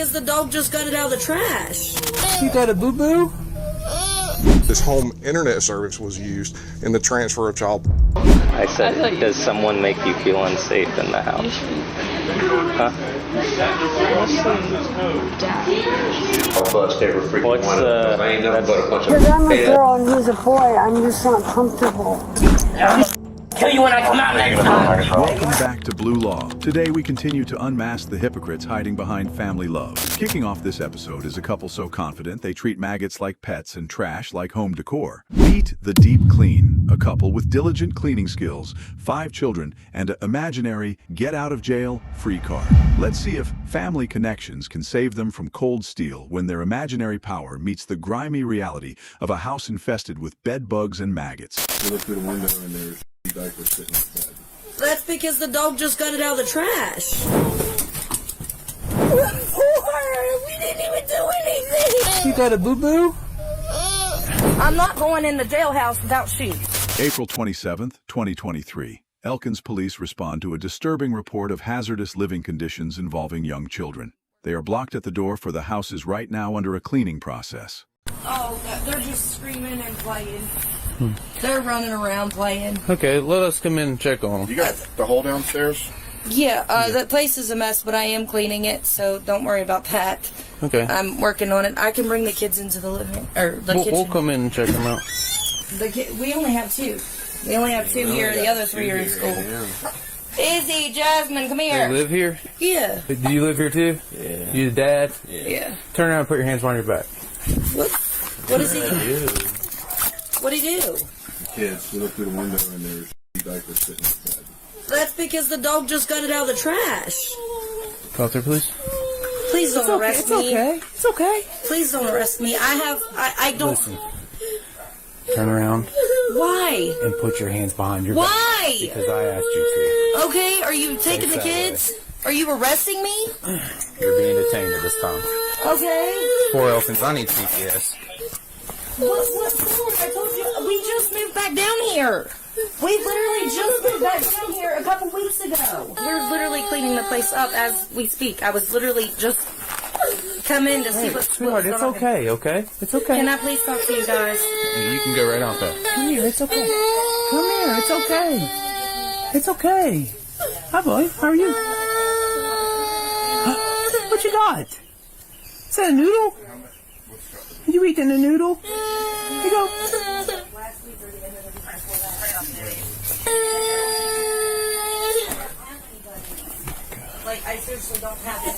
because the dog just got it out of the trash. You got a boo-boo? This home internet service was used in the transfer of child. I said, does someone make you feel unsafe in the house? Huh? What's Because the... I'm a girl and he's a boy, I'm just not comfortable. Kill you when I come out next time. Welcome back to Blue Law. Today we continue to unmask the hypocrites hiding behind family love. Kicking off this episode is a couple so confident they treat maggots like pets and trash like home decor. Meet the Deep Clean, a couple with diligent cleaning skills, 5 children, and an imaginary get-out-of-jail-free card. Let's see if family connections can save them from cold steel when their imaginary power meets the grimy reality of a house infested with bed bugs and maggots. You look through the window and there's diapers sitting in the bed. That's because the dog just got it out of the trash. We didn't even do anything. You got a boo-boo? I'm not going in the jailhouse without shoes. April 27th, 2023. Elkins police respond to a disturbing report of hazardous living conditions involving young children. They are blocked at the door for the house is right now under a cleaning process. Oh, they're just screaming and playing. They're running around playing. Okay, let us come in and check on them. You got the hole downstairs? Yeah, the place is a mess, but I am cleaning it, so don't worry about that. Okay. I'm working on it. I can bring the kids into the living or the kitchen. We'll come in and check them out. We only have 2. We only have 2 here. The other 3 are in school. Izzy, Jasmine, come here. They live here? Yeah. Do you live here too? Yeah. You the dad? Yeah. Turn around and put your hands behind your back. What does he do? What'd he do? Kids, you look through the window and there's diapers sitting in the bed. That's because the dog just got it out of the trash. Go out there, please. Please don't arrest me. It's okay. Please don't arrest me. I don't. Listen. Turn around Why? and put your hands behind your back. Why? Because I asked you Okay, are you taking the kids? Are you arresting me? to. You're being detained at this time. Okay. 4 Elkins, I need CPS. What's wrong? I told you, we just moved back down here. We literally just moved back down here a couple weeks ago. We're literally cleaning the place up as we speak. I was literally just come in to see what's Sweetheart, it's going on. okay, okay? It's okay. Can I please talk to you guys? You can go right off that. Come here, it's okay. Come here, it's okay. It's okay. Hi, boy. How are you? What you got? Is that a noodle? Are you eating a noodle? Here you go. Like, I seriously don't have it.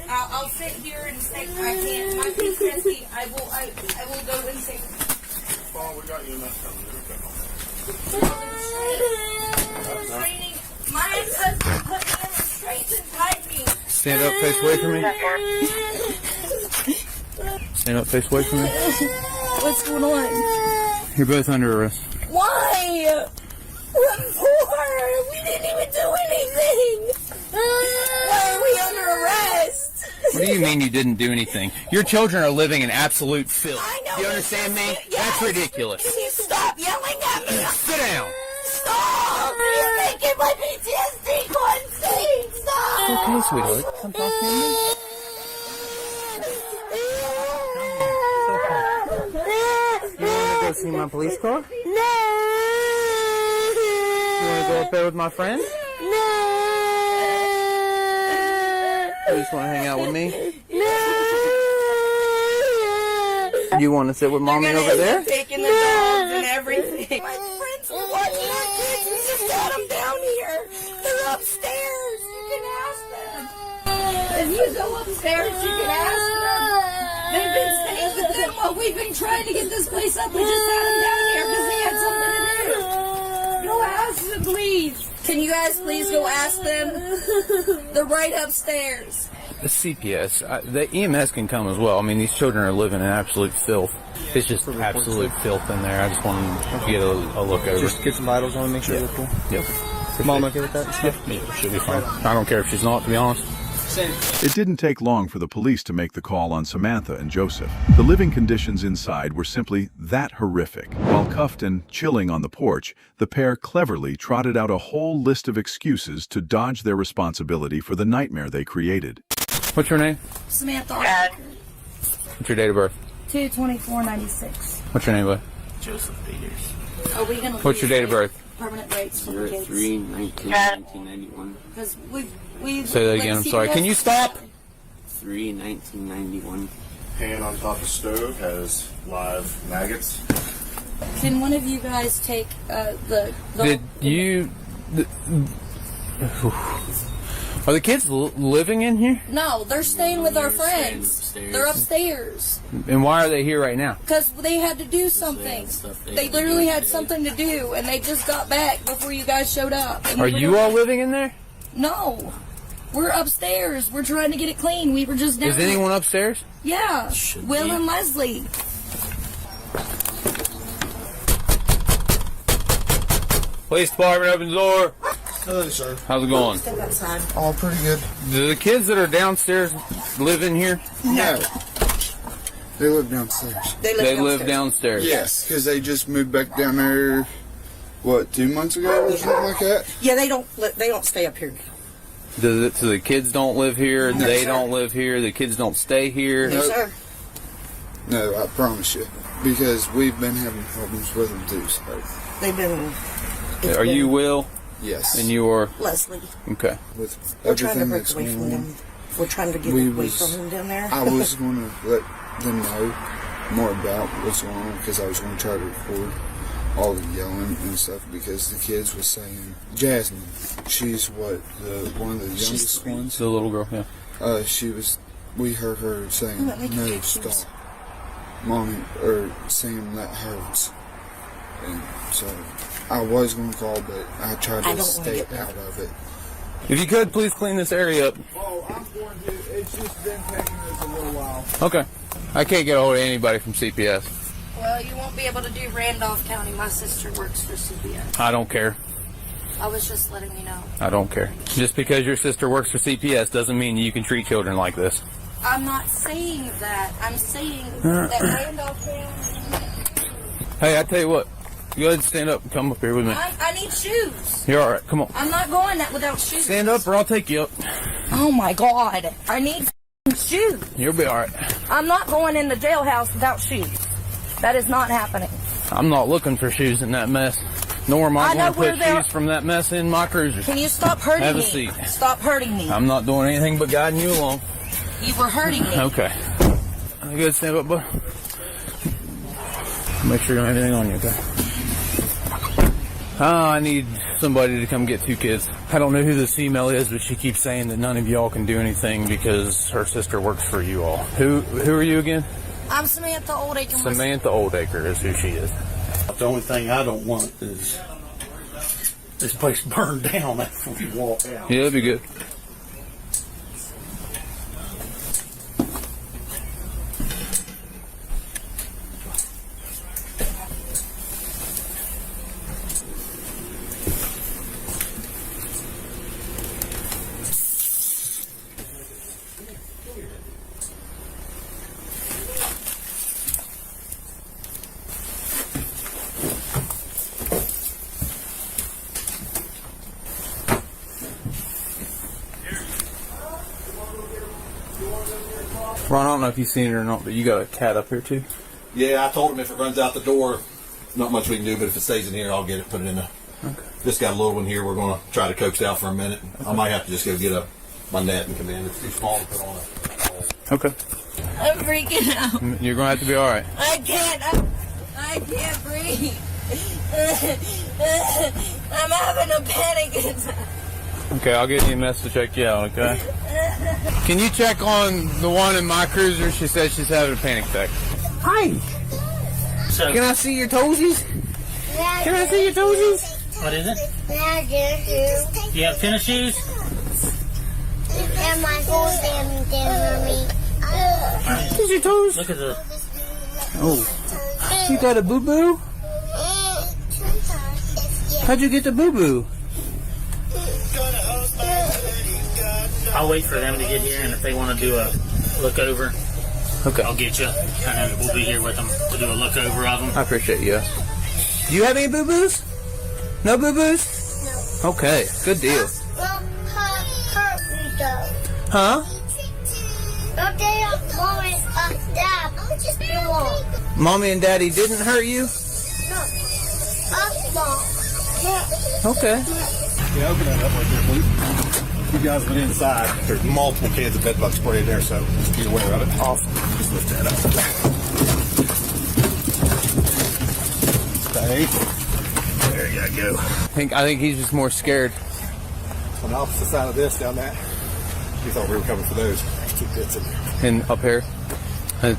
I'll sit here and say I can't. My PTSD. I will go and say. Oh, we got you in that My husband put me in restraints and tied me. Stand up, face away from me. Stand up, face away from me. What's going on? You're both under arrest. Why? What for? We didn't even do anything. Why are we under arrest? What do you mean you didn't do anything? Your children are living in absolute filth. I know. Do you understand me? Yes. That's ridiculous. Can you stop yelling at me? Sit down. Stop! You're making my PTSD go insane. Stop! Okay, sweetheart. Come talk to me. You want to go see my police car? No! You want to go up there with my friend? No! You just want to hang out with me? No! You want to sit with mommy over there? Taking the dogs and everything. My friends were watching our kids. We just got them down here. They're upstairs. You can ask them. If you go upstairs, you can ask them. They've been staying with them while we've been trying to get this place up. We just had them down here because they had something to do. Go ask them, please. Can you guys please go ask them? They're right upstairs. The CPS, the EMS can come as well. I mean, these children are living in absolute filth. It's just absolute filth in there. I just want to get a look over. Just get some vitals on, make sure they're cool. Yep. Mom okay with that? Yeah, should be fine. I don't care if she's not, to be honest. It didn't take long for the police to make the call on Samantha and Joseph. The living conditions inside were simply that horrific. While cuffed and chilling on the porch, the pair cleverly trotted out a whole list of excuses to dodge their responsibility for the nightmare they created. What's your name? Samantha. What's your date of birth? 2/24/96. What's your name, bud? Joseph Peters. Are we gonna? What's your date of birth? Permanent rates for the kids. 3/19/1991. Because we. Say that again. I'm sorry. Can you stop? 3/1991. Pan on top of stove has live maggots. Can one of you guys take the? Did you? Are the kids living in here? No, they're staying with our friends. Upstairs. They're upstairs. And why are they here right now? Because they had to do something. They literally had something to do, and they just got back before you guys showed up. Are you all living in there? No. We're upstairs. We're trying to get it clean. We were just down. Is anyone upstairs? Yeah. Will and Leslie. Police department, open the door. Hello, sir. How's it going? All pretty good. Do the kids that are downstairs live in here? No. They live downstairs. They live downstairs. Yes, because they just moved back down there, what, 2 months ago or something like that? Yeah, they don't stay up here now. So the kids don't live here, No, they sir. don't live here, the kids don't stay here? No, sir. No, I promise you. Because we've been having problems with them too, so. They've been. Are you Will? Yes. And you are? Leslie? Okay. With We're trying to everything break that's away going from on, them. We're trying to get away from them down there. I was going to let them know more about what's going on because I was going to try to record all the yelling and stuff because the kids were saying, Jasmine, she's one of the youngest ones. The little girl, yeah. We heard her saying, no, stop. Mommy, or saying that hurts. And so I was going to call, but I tried to stay out of it. If you could, please clean this area up. Oh, I'm going to. It's just been taking us a little while. Okay. I can't get a hold of anybody from CPS. Well, you won't be able to do Randolph County. My sister works for CPS. I don't care. I was just letting you know. I don't care. Just because your sister works for CPS doesn't mean you can treat children like this. I'm not saying that. I'm saying that Randolph County. Hey, I tell you what. Go ahead and stand up and come up here with me. I need shoes. You're all right. Come on. I'm not going that without shoes. Stand up or I'll take you up. Oh my God. I need shoes. You'll be all right. I'm not going in the jailhouse without shoes. That is not happening. I'm not looking for shoes in that mess. Nor am I going to put shoes from that mess in my cruiser. Can you stop hurting me? Have a seat. Stop hurting me. I'm not doing anything but guiding you along. You were hurting me. Okay. You good? Stand up, bud. Make sure you don't have anything on you, okay? I need somebody to come get 2 kids. I don't know who this female is, but she keeps saying that none of y'all can do anything because her sister works for you all. Who are you again? I'm Samantha Oldacre. Samantha Oldacre is who she is. The only thing I don't want is this place burned down after we walk out. Yeah, that'd be good. Ron, I don't know if you've seen it or not, but you got a cat up here too? Yeah, I told him if it runs out the door, not much we can do, but if it stays in here, I'll get it, put it in a... Okay. Just got a little one here we're going to try to coax it out for a minute. Okay. I might have to just go get my net and come in. It's too small to put on a... Okay. I'm freaking out. You're going to have to be all right. I can't breathe. I'm having a panic attack. Okay, I'll get EMS to check you out, okay? Can you check on the one in my cruiser? She said she's having a panic attack. Hi. Can I see your toesies? Can I see your toesies? What is it? Tennis shoes. You have tennis shoes? And my whole damn dinner meat. Use your toes. Look at the. Oh. You got a boo-boo? How'd you get the boo-boo? I'll wait for them to get here, and if they want to do a look over, okay, I'll get you, and then we'll be here with them to do a look over of them. I appreciate you. Do you have any boo-boos? No boo-boos? No. Okay, good deal. Huh? Mommy and Daddy didn't hurt you? Okay. Yeah, open that up right there, please. You guys went inside. There's multiple cans of bed bug spray in there, so just be aware of it. Awesome. Just lift that up. Stay. There you go. I think he's just more scared. On the opposite side of this, down that, we thought we were coming for those. There's 2 pits in there. And up here?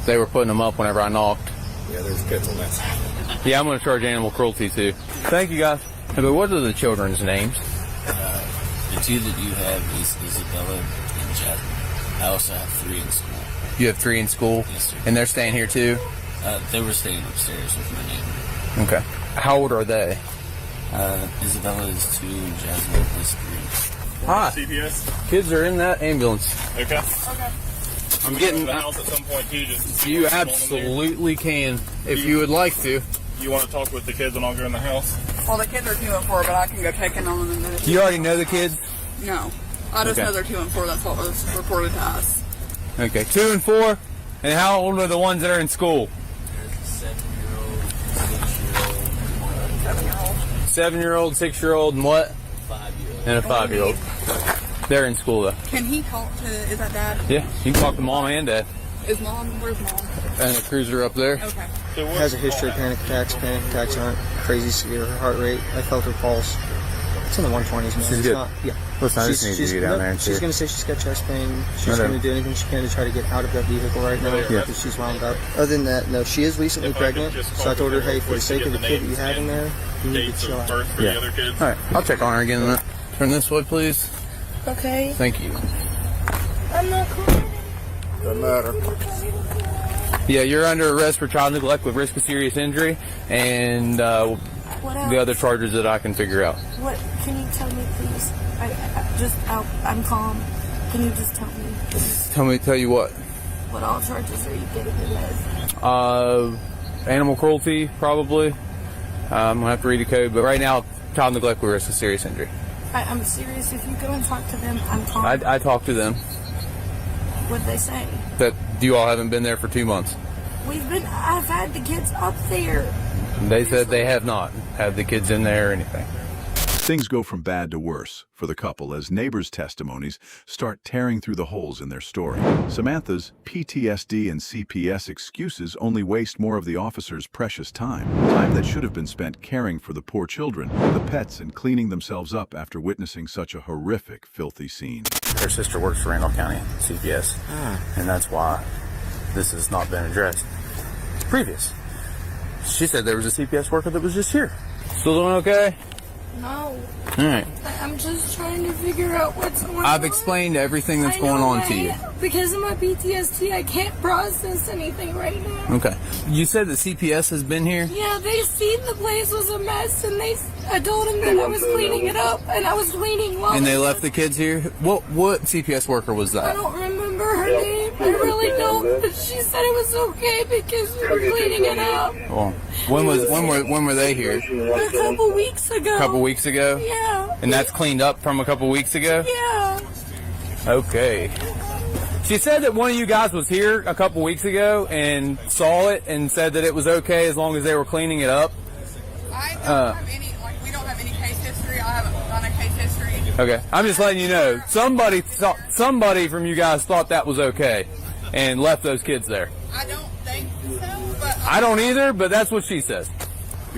They were putting them up whenever I knocked. Yeah, there's pits on that side. Yeah, I'm going to charge animal cruelty too. Thank you guys. Hey, but what are the children's names? The 2 that you have is Isabella and Jasmine. I also have 3 in school. You have 3 in school? Yes, sir. And they're staying here too? They were staying upstairs with my neighbor. Okay. How old are they? Isabella is 2 and Jasmine is 3. Hi. CPS? Kids are in that ambulance. Okay. I'm getting the house at some point too. Just you absolutely can if you would like to. You want to talk with the kids and I'll go in the house? Well, the kids are 2 and 4, but I can go check in on them in a minute. You already know the kids? No. I just know they're 2 and 4. That's what was reported to us. Okay, 2 and 4. And how old are the ones that are in school? There's a 7-year-old, 6-year-old, 7-year-old, 6-year-old, and what? 5-year-old. And a 5-year-old. They're in school though. Can he talk to, is that Dad? Yeah, you can talk to Mom and Dad. Is Mom, where's Mom? And the cruiser up there. Okay. Has a history of panic attacks. Panic attacks aren't crazy severe. Her heart rate, I felt her pulse. It's in the 120s, man. She's it's good. Not, yeah. Listen, I just need you to get down there and see. She's going to say she's got chest pain. She's going to do anything she can to try to get out of that vehicle right now because she's wound up. Other than that, no, she is recently pregnant. So I told her, hey, for the sake of the kid that you have in there, you need to chill out. Yeah. All right, I'll check on her again. Then. Turn this way, please. Okay. Thank you. I'm not crying. Doesn't matter. Yeah, you're under arrest for child neglect with risk of serious injury and the other charges that I can figure out. What? Can you tell me, please? I'm calm. Can you just tell me? Tell you what? What all charges are you getting me with? Animal cruelty, probably. I'm gonna have to read the code, but right now, child neglect with risk of serious injury. I'm serious. If you go and talk to them, I'm calm. I talked to them. What'd they say? That you all haven't been there for 2 months. I've had the kids up there. They said they have not had the kids in there or anything. Things go from bad to worse for the couple as neighbors' testimonies start tearing through the holes in their story. Samantha's PTSD and CPS excuses only waste more of the officer's precious time that should have been spent caring for the poor children, the pets, and cleaning themselves up after witnessing such a horrific, filthy scene. Her sister works for Randall County CPS, and that's why this has not been addressed. Previous. She said there was a CPS worker that was just here. Still doing okay? No. All right. I'm just trying to figure out what's going on. I've explained everything that's going on to you. Because of my PTSD, I can't process anything right now. Okay. You said the CPS has been here? Yeah, they seen the place was a mess, and I told them that I was cleaning it up, and I was cleaning while. And they left the kids here? What CPS worker was that? I don't remember her name. I really don't. But she said it was okay because we were cleaning it up. Well, when were they here? A couple weeks ago. A couple weeks ago? Yeah. And that's cleaned up from a couple weeks ago? Yeah. Okay. She said that one of you guys was here a couple weeks ago and saw it and said that it was okay as long as they were cleaning it up. I don't have any, we don't have any case history. I haven't done a case history. Okay. I'm just letting you know. Somebody from you guys thought that was okay and left those kids there. I don't think so, but... I don't either, but that's what she says.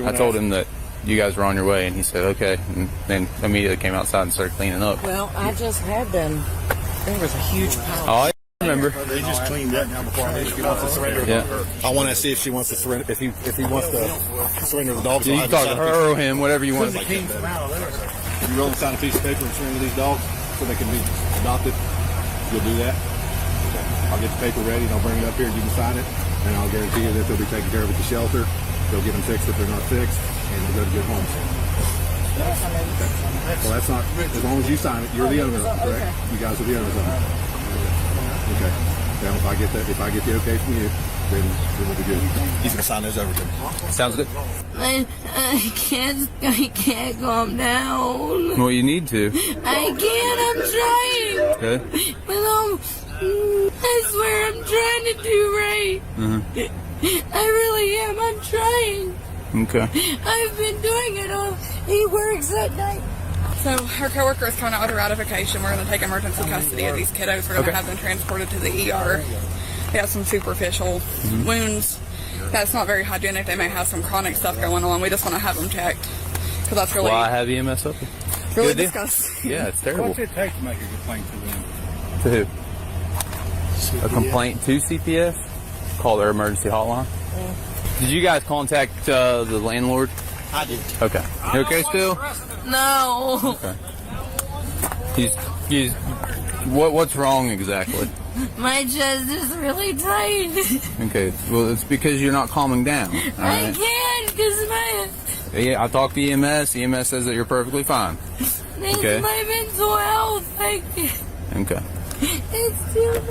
I told him that you guys were on your way, and he said, okay, and then immediately came outside and started cleaning up. Well, I just had them. There was a huge pile. Oh, yeah. remember. They just cleaned that now before I she wants to surrender. Yeah. I want to see if she wants to surrender. If he wants to surrender the dogs. Yeah, you can talk to her or him, whatever you want. You willing to sign a piece of paper and surrender these dogs so they can be adopted? You'll do that. Okay. I'll get the paper ready and I'll bring it up here and you can sign it. And I'll guarantee you that they'll be taken care of at the shelter. They'll get them fixed if they're not fixed, and they'll go to good homes. Well, that's not, as long as you sign it, you're the owner of it, correct? You guys are the owners of it. Okay. Now, if I get the okay from you, then we'll be good. He's going to sign those over to me. Sounds good. I can't calm down. Well, you need to. I can't, I'm trying. Okay. But I swear I'm trying to do right. I really am, I'm trying. Okay. I've been doing it all. He works at night. So her coworker is coming out with a ratification. We're going to take emergency custody of these kiddos. We're going to have them transported to the ER. They have some superficial wounds. That's not very hygienic. They may have some chronic stuff going on. We just want to have them checked because that's really. Well, I have EMS up here. Really disgusting. Yeah, it's terrible. What's it take to make a complaint to them? To who? CPS. A complaint to CPS? Call their emergency hotline. Did you guys contact the landlord? I did. Okay. You okay still? No. Okay. He's what's wrong exactly? My chest is really tight. Okay. Well, it's because you're not calming down. All right? I can't because my. Yeah, I talked to EMS. EMS says that you're perfectly fine. Okay. My mental health. I can't. Okay. It's too much.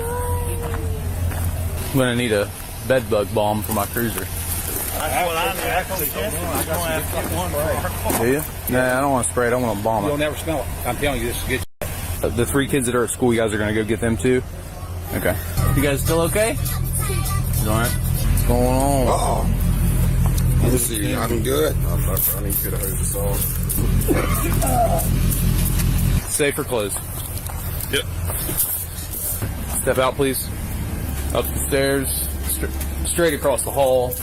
I'm gonna need a bed bug balm for my cruiser. Do you? Nah, I don't want to spray it. I want to bomb it. You'll never smell it. I'm telling you, this is good. The 3 kids that are at school, you guys are going to go get them too? Okay. You guys still okay? Alright. What's going on? Let's see. I'm good. I need to get a hose off. Safe or closed? Yep. Step out, please. Up the stairs. Straight across the hall.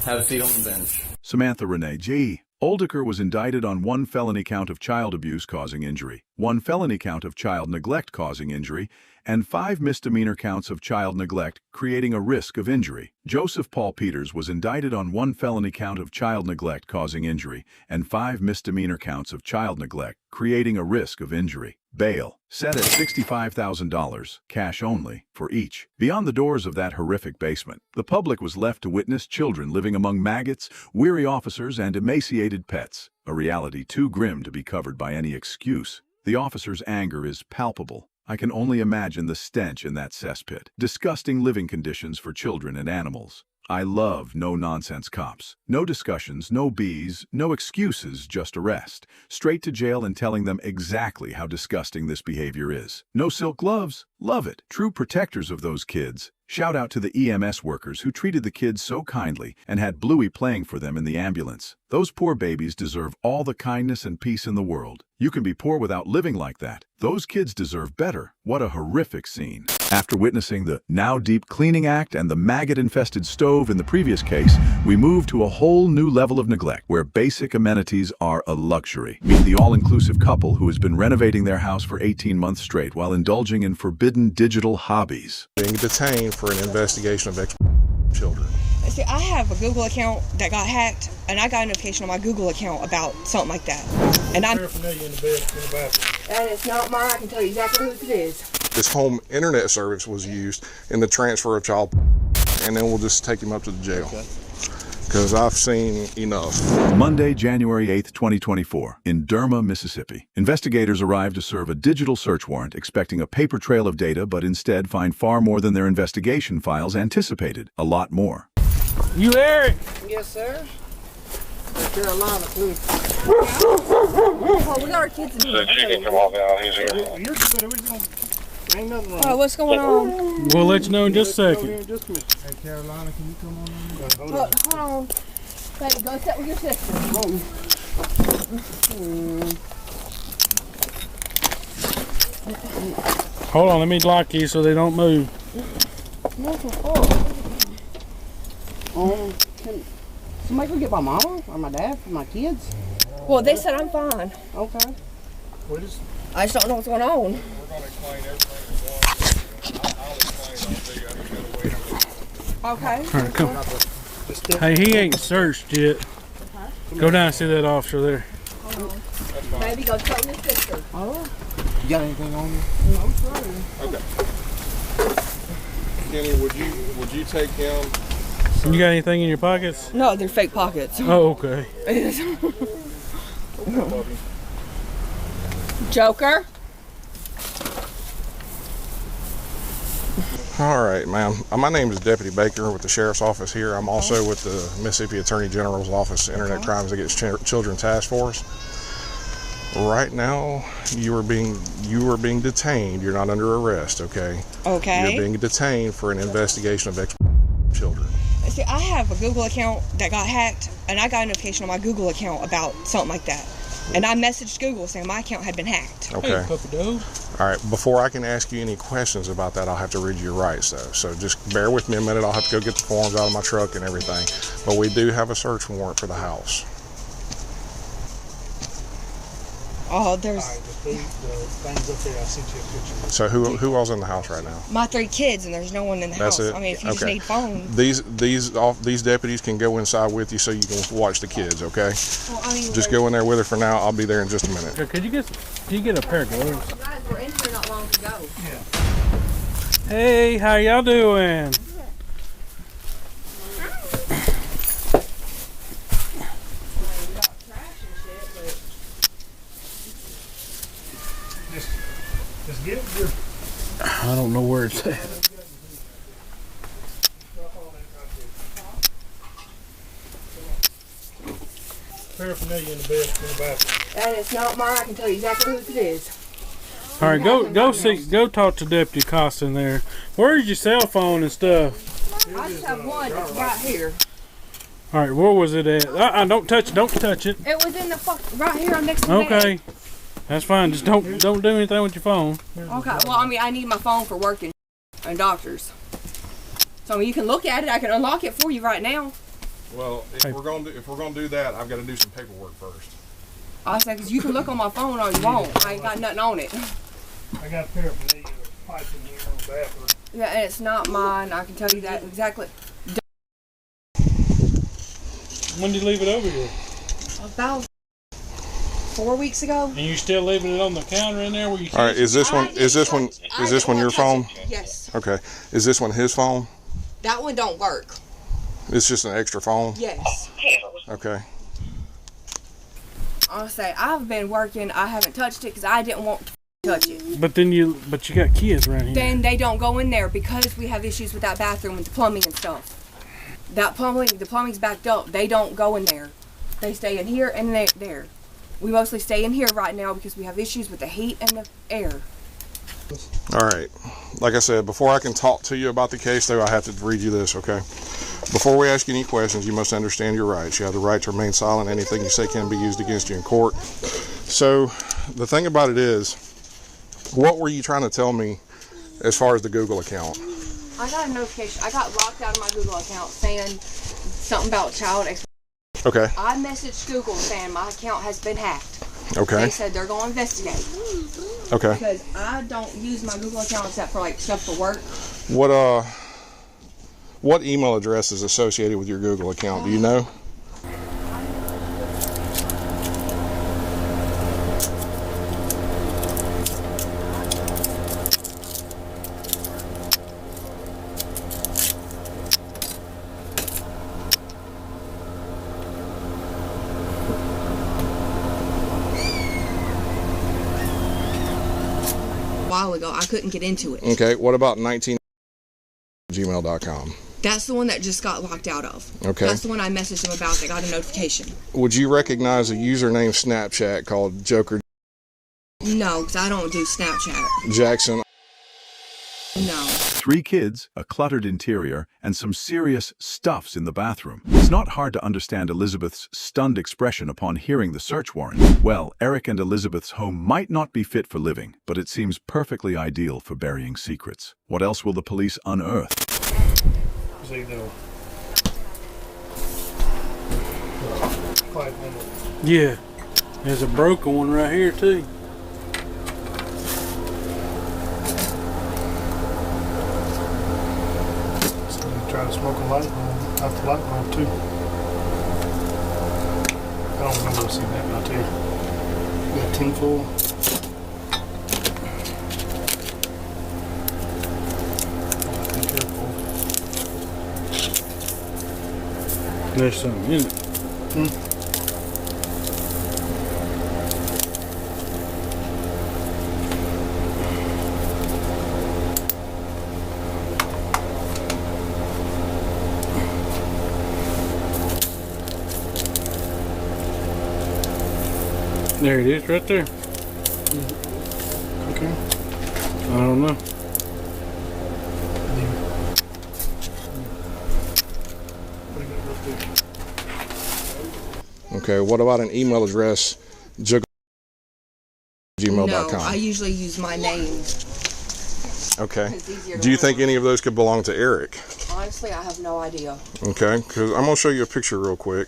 Have a seat on the bench. Samantha Renee G. Oldiker was indicted on 1 felony count of child abuse causing injury, 1 felony count of child neglect causing injury, and 5 misdemeanor counts of child neglect creating a risk of injury. Joseph Paul Peters was indicted on 1 felony count of child neglect causing injury and 5 misdemeanor counts of child neglect creating a risk of injury. Bail set at $65,000, cash only, for each. Beyond the doors of that horrific basement, the public was left to witness children living among maggots, weary officers, and emaciated pets, a reality too grim to be covered by any excuse. The officers' anger is palpable. I can only imagine the stench in that cesspit. Disgusting living conditions for children and animals. I love no-nonsense cops. No discussions, no bees, no excuses, just arrest. Straight to jail and telling them exactly how disgusting this behavior is. No silk gloves? Love it. True protectors of those kids. Shout out to the EMS workers who treated the kids so kindly and had Bluey playing for them in the ambulance. Those poor babies deserve all the kindness and peace in the world. You can be poor without living like that. Those kids deserve better. What a horrific scene. After witnessing the now deep cleaning act and the maggot-infested stove in the previous case, we move to a whole new level of neglect where basic amenities are a luxury. Meet the all-inclusive couple who has been renovating their house for 18 months straight while indulging in forbidden digital hobbies. Being detained for an investigation of children. See, I have a Google account that got hacked, and I got a notification on my Google account about something like that. And I'm familiar in the bathroom. And it's not mine. I can tell you exactly who it is. This home internet service was used in the transfer of child, and then we'll just take him up to the jail. Because I've seen enough. Monday, January 8th, 2024, in Derma, Mississippi. Investigators arrived to serve a digital search warrant expecting a paper trail of data, but instead find far more than their investigation files anticipated. A lot more. You Eric? Yes, sir. Carolina, please. Oh, we got our kids in here. She can come off out. He's here. You're good. Ain't nothing wrong. Oh, what's going on? We'll let you know in just a second. Hey, Carolina, can you come on in? Hold on. Hey, go sit with your sister. Hold on, let me lock you so they don't move. Can somebody go get my mama or my dad for my kids? Well, they said I'm fine. Okay. I just don't know what's going on. We're going to explain everything. Okay. All right, come. Hey, he ain't searched yet. Go down and see that officer there. Maybe go tell your sister. Oh. You got anything on you? No, I'm sorry. Okay. Kenny, would you take him? You got anything in your pockets? No, they're fake pockets. Oh, okay. Joker. All right, ma'am. My name is Deputy Baker with the Sheriff's Office here. I'm also with the Mississippi Attorney General's Office Internet Crimes Against Children Task Force. Right now, you are being detained. You're not under arrest, okay? Okay. You're being detained for an investigation of children. See, I have a Google account that got hacked, and I got a notification on my Google account about something like that. And I messaged Google saying my account had been hacked. Okay. All right. Before I can ask you any questions about that, I'll have to read your rights, though. So just bear with me a minute. I'll have to go get the forms out of my truck and everything. But we do have a search warrant for the house. Oh, there's the things up there, I sent you a picture. So who all's in the house right now? my 3 kids, and there's no one in the That's house. it? I mean, if you just Okay. need phones. These deputies can go inside with you so you can watch the kids, okay? Well, I mean, Just go in there with her for now. I'll be there in just a minute. Could you get a pair of gloves? You guys were in here not long ago. Hey, how y'all doing? Just get your I don't know where it's at. paraphernalia in the bathroom. And it's not mine. I can tell you exactly whose it is. All right, go talk to Deputy Costa in there. Where's your cell phone and stuff? I just have one. It's right here. All right, where was it at? Don't touch it. Don't touch it. It was in the right here next to the bed. Okay, that's fine. Just don't do anything with your phone. Okay. Well, I mean, I need my phone for working and doctors. So I mean, you can look at it. I can unlock it for you right now. Well, if we're gonna do that, I've got to do some paperwork first. I said, because you can look on my phone all you want. I ain't got nothing on it. I got paraphernalia pipe in here in the bathroom. Yeah, and it's not mine. I can tell you that exactly. When did you leave it over here? About 4 weeks ago. And you still leaving it on the counter in there where you? All right, is this one your phone? Yes. Okay. Is this one his phone? That one don't work. It's just an extra phone? Yes. Okay. I'll say I've been working. I haven't touched it because I didn't want to touch it. But you got kids around here. Then they don't go in there because we have issues with that bathroom and the plumbing and stuff. The plumbing's backed up. They don't go in there. They stay in here and there. We mostly stay in here right now because we have issues with the heat and the air. All right. Like I said, before I can talk to you about the case, though, I have to read you this, okay? Before we ask you any questions, you must understand your rights. You have the right to remain silent. Anything you say can be used against you in court. So, the thing about it is, what were you trying to tell me as far as the Google account? I got a notification. I got locked out of my Google account saying something about child exploitation. Okay. I messaged Google saying my account has been hacked. Okay. They said they're going to investigate. Okay. Because I don't use my Google account except for like stuff for work. What email address is associated with your Google account? Do you know? A while ago, I couldn't get into it. Okay. What about 19gmail.com? That's the one that just got locked out of. Okay. That's the one I messaged them about that got a notification. Would you recognize a username Snapchat called Joker No, because I don't do Snapchat. Jackson? No. 3 kids, a cluttered interior, and some serious stuffs in the bathroom. It's not hard to understand Elizabeth's stunned expression upon hearing the search warrant. Well, Eric and Elizabeth's home might not be fit for living, but it seems perfectly ideal for burying secrets. What else will the police unearth? Yeah, there's a broken one right here too. Try to broke a light bulb out the light bulb too. I don't remember what's in that out there. Got tin foil. Be careful. There's something in it. There it is, right there. Okay. I don't know. Okay, what about an email address? gmail.com. No, I usually use my name. Okay. Do you think any of those could belong to Eric? Honestly, I have no idea. Okay, because I'm going to show you a picture real quick.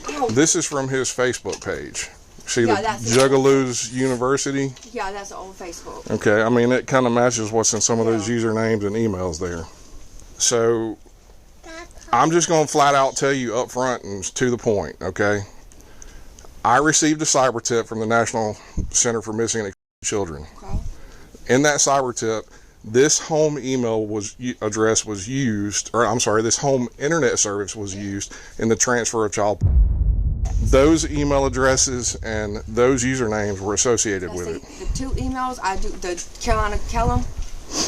Oh. This is from his Facebook page. See Yeah, the that's Juggalos University? Yeah, that's old Facebook. Okay, I mean, it kind of matches what's in some of those usernames and emails there. So, I'm just going to flat out tell you up front and to the point, okay? I received a cyber tip from the National Center for Missing and Exploited Children. Okay. In that cyber tip, this home email address was used, or I'm sorry, this home internet service was used in the transfer of child. Those email addresses and those usernames were associated with it. The two emails I do, the Carolina Kellum,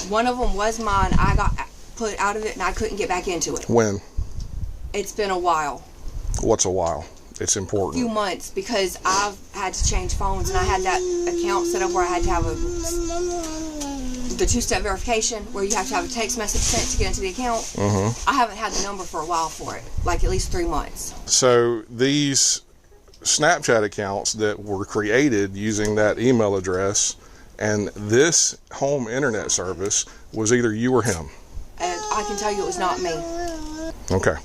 one of them was mine. I got put out of it and I couldn't get back into it. When? It's been a while. What's a while? It's A important. few months, because I've had to change phones and I had that account set up where I had to have the two-step verification where you have to have a text message sent to get into the account. I haven't had the number for a while for it, like at least 3 months. So these Snapchat accounts that were created using that email address and this home internet service was either you or him. And I can tell you it was not me. Okay.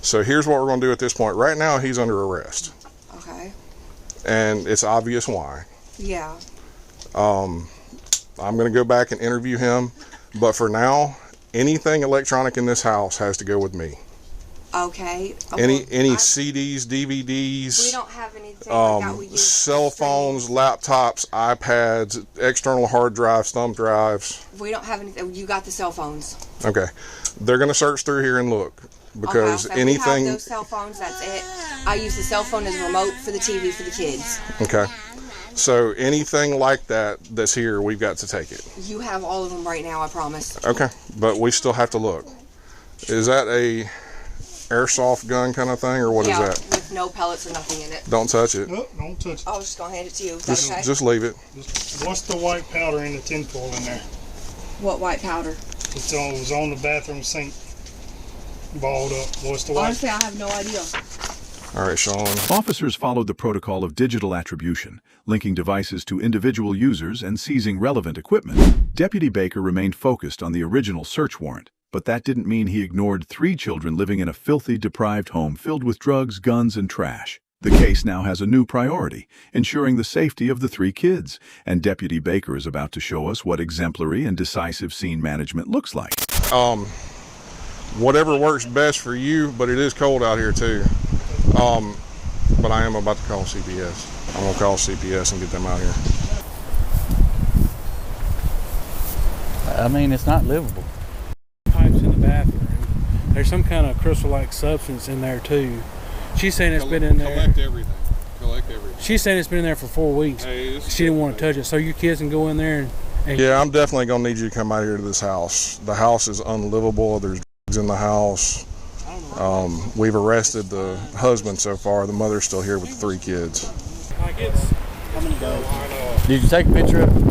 So here's what we're going to do at this point. Right now, he's under arrest. Okay. And it's obvious why. Yeah. I'm going to go back and interview him. But for now, anything electronic in this house has to go with me. Okay. Any CDs, DVDs, we don't have anything like that. We use cell phones, laptops, iPads, external hard drives, thumb drives. We don't have anything. You got the cell phones. Okay. They're going to search through here and look. Because okay, so anything. We have those cell phones, that's it. I use the cell phone as a remote for the TV for the kids. Okay. So anything like that that's here, we've got to take it. You have all of them right now, I promise. Okay. But we still have to look. Is that a airsoft gun kind of thing, or what is that? With no pellets or nothing in it. Don't touch it. Nope, don't touch it. I was just going to hand it to you. Is that okay? Just leave it. What's the white powder in the tin foil in there? What white powder? It was on the bathroom sink. Balled up. What's the white? Honestly, I have no idea. All right, Sean. Officers followed the protocol of digital attribution, linking devices to individual users and seizing relevant equipment. Deputy Baker remained focused on the original search warrant, but that didn't mean he ignored 3 children living in a filthy, deprived home filled with drugs, guns, and trash. The case now has a new priority, ensuring the safety of the 3 kids, and Deputy Baker is about to show us what exemplary and decisive scene management looks like. Whatever works best for you, but it is cold out here too. But I am about to call CPS. I'm gonna call CPS and get them out here. I mean, it's not livable. Pipes in the bathroom. There's some kind of crystal-like substance in there too. She's saying it's been in there. Collect everything. Collect everything. She's saying it's been in there for 4 weeks. Hey, she didn't want to touch it. So your kids can go in there and yeah, I'm definitely gonna need you to come out here to this house. The house is unlivable. There's drugs in the house. We've arrested the husband so far. The mother's still here with the 3 kids. Did you take a picture of it?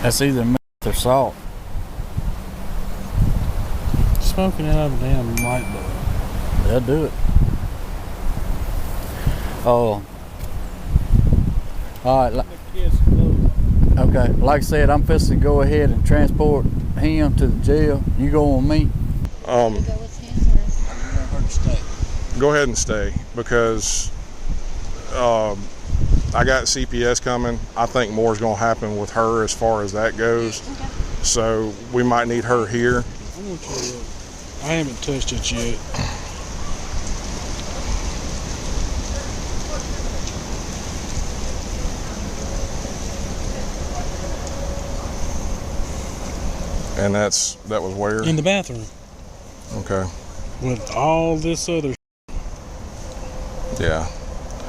That's either meth or salt. smoking out of a damn light bulb. They'll do it. Oh. All right. Okay. Like I said, I'm fixing to go ahead and transport him to the jail. You go on me. Go ahead and stay because I got CPS coming. I think more is going to happen with her as far as that goes. So we might need her here. I'm gonna tell you, I haven't touched it yet. And that was where? In the bathroom. Okay. With all this other. Yeah.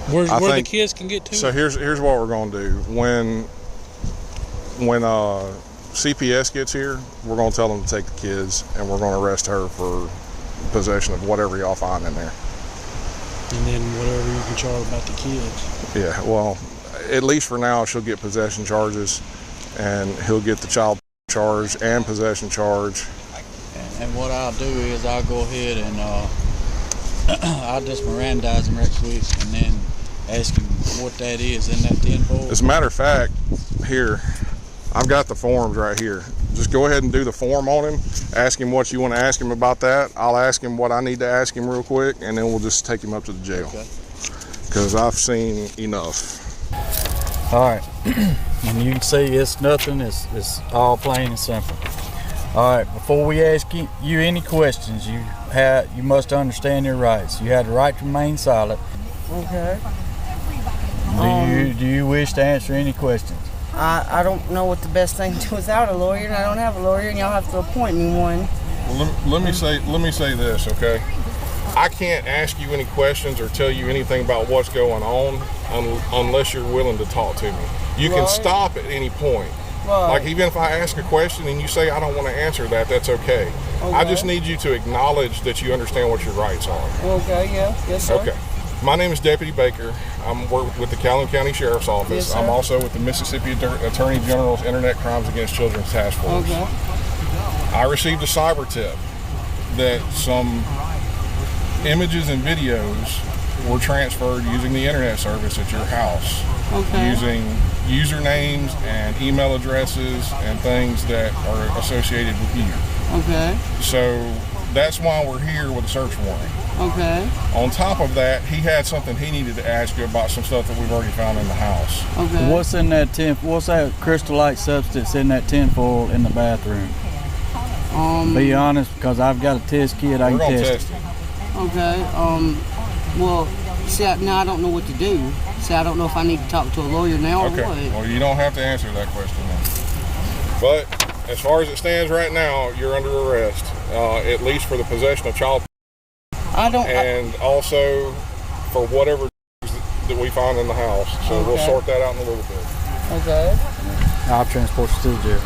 Where the kids can get to. So here's what we're gonna do. When CPS gets here, we're gonna tell them to take the kids, and we're gonna arrest her for possession of whatever y'all find in there. And then whatever you can charge about the kids. Yeah. Well, at least for now, she'll get possession charges, and he'll get the child charge and possession charge. And what I'll do is I'll go ahead and I'll just Mirandize him right quick, and then ask him what that is in that 10-4. As a matter of fact, here, I've got the forms right here. Just go ahead and do the form on him. Ask him what you want to ask him about that. I'll ask him what I need to ask him real quick, and then we'll just take him up to the jail. Because I've seen enough. All right. And you can see it's nothing. It's all plain and simple. All right. Before we ask you any questions, you must understand your rights. You have the right to remain silent. Okay. Do you wish to answer any questions? I don't know what the best thing to do without a lawyer, and I don't have a lawyer, and y'all have to appoint me one. Well, let me say this, okay? I can't ask you any questions or tell you anything about what's going on unless you're willing to talk to me. You can stop at any point. Right. Like, even if I ask a question and you say I don't want to answer that, that's okay. I just need you to acknowledge that you understand what your rights are. Okay, yeah. Yes, sir. Okay. My name is Deputy Baker. I'm working with the Calhoun County Sheriff's Office. Yes, I'm also with the Mississippi Attorney General's Internet Crimes Against Children's Task Force. Okay. I received a cyber tip that some images and videos were transferred using the internet service at your house. Okay. Using usernames and email addresses and things that are associated with you. Okay. So that's why we're here with a search warrant. Okay. On top of that, he had something he needed to ask you about some stuff that we've already found in the house. Okay. What's in that what's that crystal-like substance in that tinfoil in the bathroom? Be honest, because I've got a test kit. I can test it. Okay. Well, see, now I don't know what to do. See, I don't know if I need to talk to a lawyer now or what. Well, you don't have to answer that question then. But as far as it stands right now, you're under arrest, at least for the possession of child. And also for whatever that we find in the house. So we'll sort that out in a little bit. Okay. I'll transport you to the jail.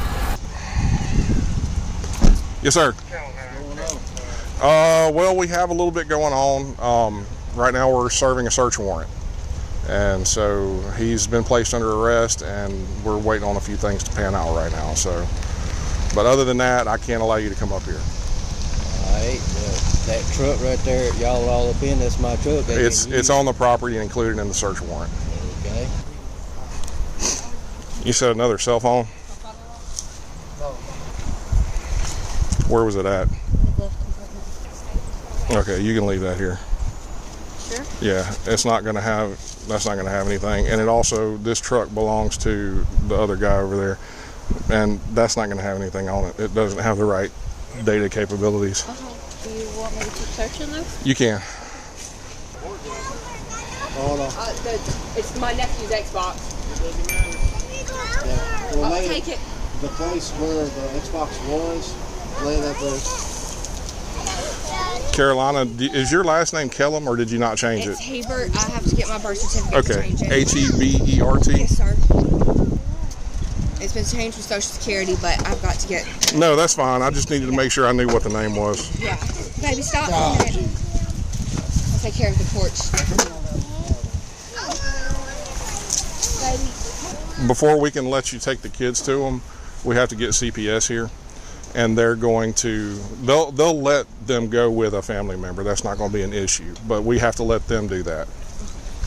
Yes, sir. Well, we have a little bit going on. Right now we're serving a search warrant. And so he's been placed under arrest, and we're waiting on a few things to pan out right now. So, but other than that, I can't allow you to come up here. All right. That truck right there, y'all all up in, that's my truck. It's on the property and included in the search warrant. Okay. You said another cell phone? Where was it at? Okay, you can leave that here. Sure. Yeah, that's not gonna have anything. And it also, this truck belongs to the other guy over there, and that's not gonna have anything on it. It doesn't have the right data capabilities. Do you want me to keep searching this? You can. Hold on. It's my nephew's Xbox. Yeah. Well, I'll take it. The place where the Xbox was, lay that there. Carolina, is your last name Kellum, or did you not change It's it? Hebert. I have to get my birth certificate to Okay, change it. H-E-B-E-R-T? Yes, sir. It's been changed for Social Security, but I've got to get... No, that's fine. I just needed to make sure I knew what the name was. Yeah. Baby, stop. I'll take care of the porch. Baby. Before we can let you take the kids to them, we have to get CPS here. And they're going to, they'll let them go with a family member. That's not going to be an issue. But we have to let them do that.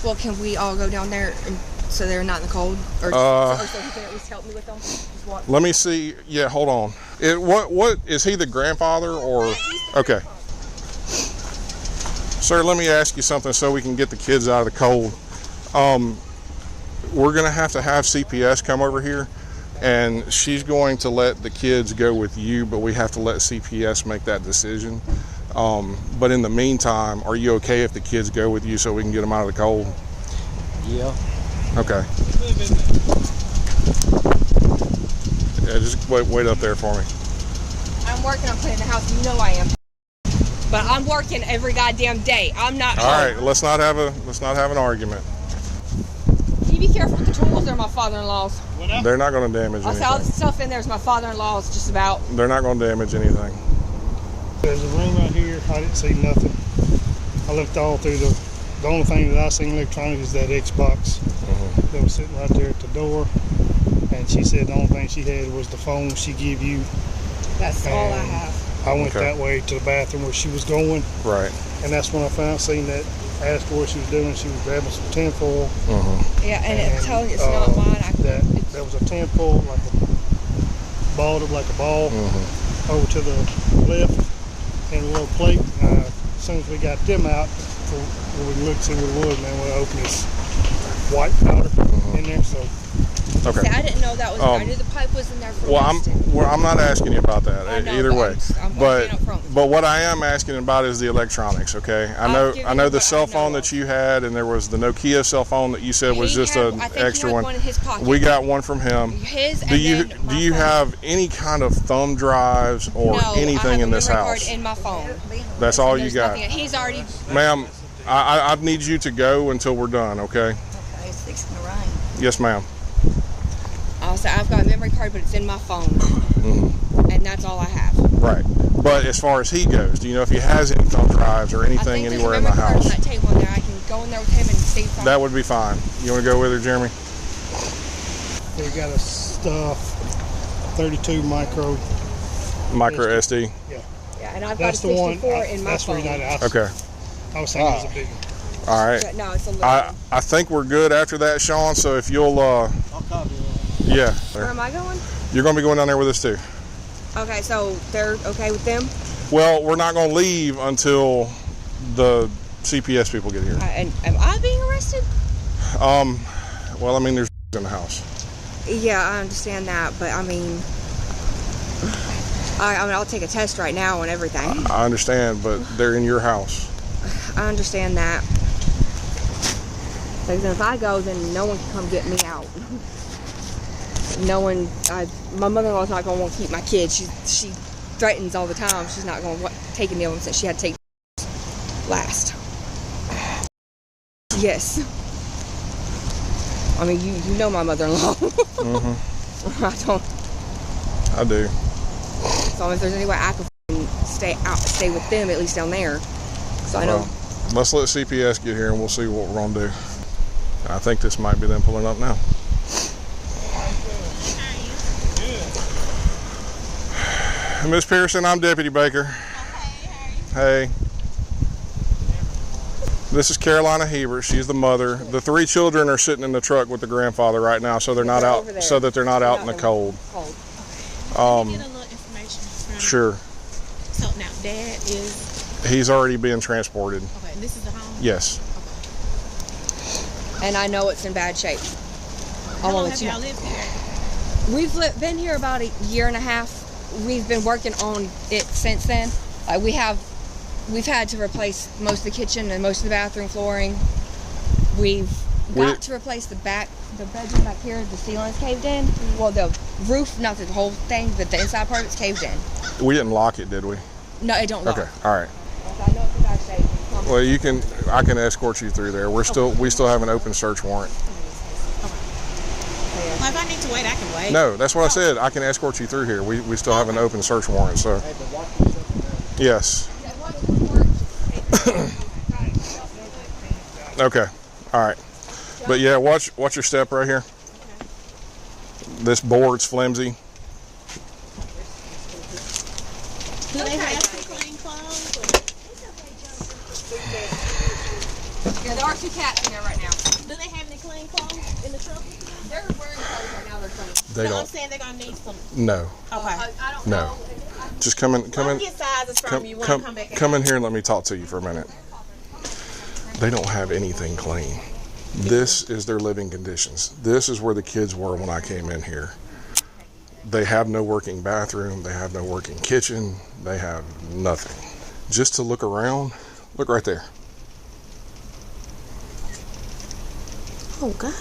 Well, can we all go down there so they're not in the cold? Or so he can at least help me with them? Let me see. Yeah, hold on. What is he the grandfather or? Okay. Sir, let me ask you something so we can get the kids out of the cold. we're going to have CPS come over here, and she's going to let the kids go with you, but we have to let CPS make that decision. But in the meantime, are you okay if the kids go with you so we can get them out of the cold? Yeah. Okay. Yeah, just wait up there for me. I'm working on cleaning the house. You know I am. But I'm working every goddamn day. I'm not. All right, let's not have an argument. Can you be careful with the tools? They're my father-in-law's. They're not going to damage I'll say all anything. the stuff in there is my father-in-law's. Just about. They're not going to damage anything. There's a room right here. I didn't see nothing. I looked all through the only thing that I seen electronic is that Xbox that was sitting right there at the door. And she said the only thing she had was the phone she gave you. That's all I have. I went that way to the bathroom where she was going. Right. And that's when I seen that. Asked her what she was doing. She was grabbing some tinfoil. Yeah, and it's telling you it's not mine. There was a tinfoil, like a balled up like a ball, over to the left, and a little plate. As soon as we got them out, we can look and see what it was, man. We'll open this white powder in there. So. Okay. See, I didn't know that was. I knew the pipe was in there for. I'm not asking you about that either way. I'm but what I am asking about is the electronics. Okay, I know the cell phone that you had, and there was the Nokia cell phone that you said was just an extra one. In his pocket. We got one from him. Do you have any kind of thumb drives or anything in this house? In my phone. That's all you got. He's already. Ma'am, I need you to go until we're done. Okay. Okay, it's fixing to rain. Yes, ma'am. Also, I've got a memory card, but it's in my phone, and that's all I have. Right. But as far as he goes, do you know if he has any thumb drives or anything anywhere in the house? I think there's a memory card on that table in there. I can go in there with him and see if that would be fine. You want to go with her, Jeremy? They got a stuff 32 micro SD. Yeah, and I've got a 64 in my phone. Okay. I was saying it was a big one. All right. But no, it's a little. I think we're good after that, Sean. So if you'll, I'll copy you. Yeah. Where am I going? You're going to be going down there with us too. Okay, so they're okay with them? Well, we're not going to leave until the CPS people get here. And am I being arrested? Well, I mean, there's in the house. Yeah, I understand that, but I mean, I'll take a test right now and everything. I understand, but they're in your house. I understand that. Because if I go, then no one can come get me out. My mother-in-law's not going to want to keep my kids. She threatens all the time. She's not going to take any of them since she had to take last. Yes. I mean, you know my mother-in-law. I do. So if there's any way I can stay with them, at least down there. So I know. Let's let CPS get here and we'll see what we're going to do. I think this might be them pulling up now. Miss Pearson, I'm Deputy Baker. Hey. This is Carolina Hebert. She's the mother. The 3 children are sitting in the truck with the grandfather right now, so they're not out. So that they're not out in the cold. Can you get a little information from? Sure. So now, Dad is. He's already been transported. Okay, and this is the home. Yes. And I know it's in bad shape. How long have y'all lived here? We've been here about a year and a half. We've been working on it since then. We've had to replace most of the kitchen and most of the bathroom flooring. We've got to replace the bedroom back here. The ceiling's caved in. Well, the roof, not the whole thing, but the inside part of it's caved in. We didn't lock it, did we? No, it don't lock. Okay, all right. I know it's in bad shape. Well, I can escort you through there. We still have an open search warrant. Well, if I need to wait, I can wait. No, that's what I said. I can escort you through here. We still have an open search warrant, so. Yes. Okay. All right. But yeah, watch your step right here. This board's flimsy. Do they have some clean clothes? Yeah, there are 2 cats in there right now. Do they have any clean clothes in the truck? They're wearing clothes right now. They're clean. They don't. I'm saying they're gonna need some. No. Okay. No. Just come in. Get sizes from you when I come back. Come in here and let me talk to you for a minute. They don't have anything clean. This is their living conditions. This is where the kids were when I came in here. They have no working bathroom. They have no working kitchen. They have nothing. Just to look around, look right there. Oh, God.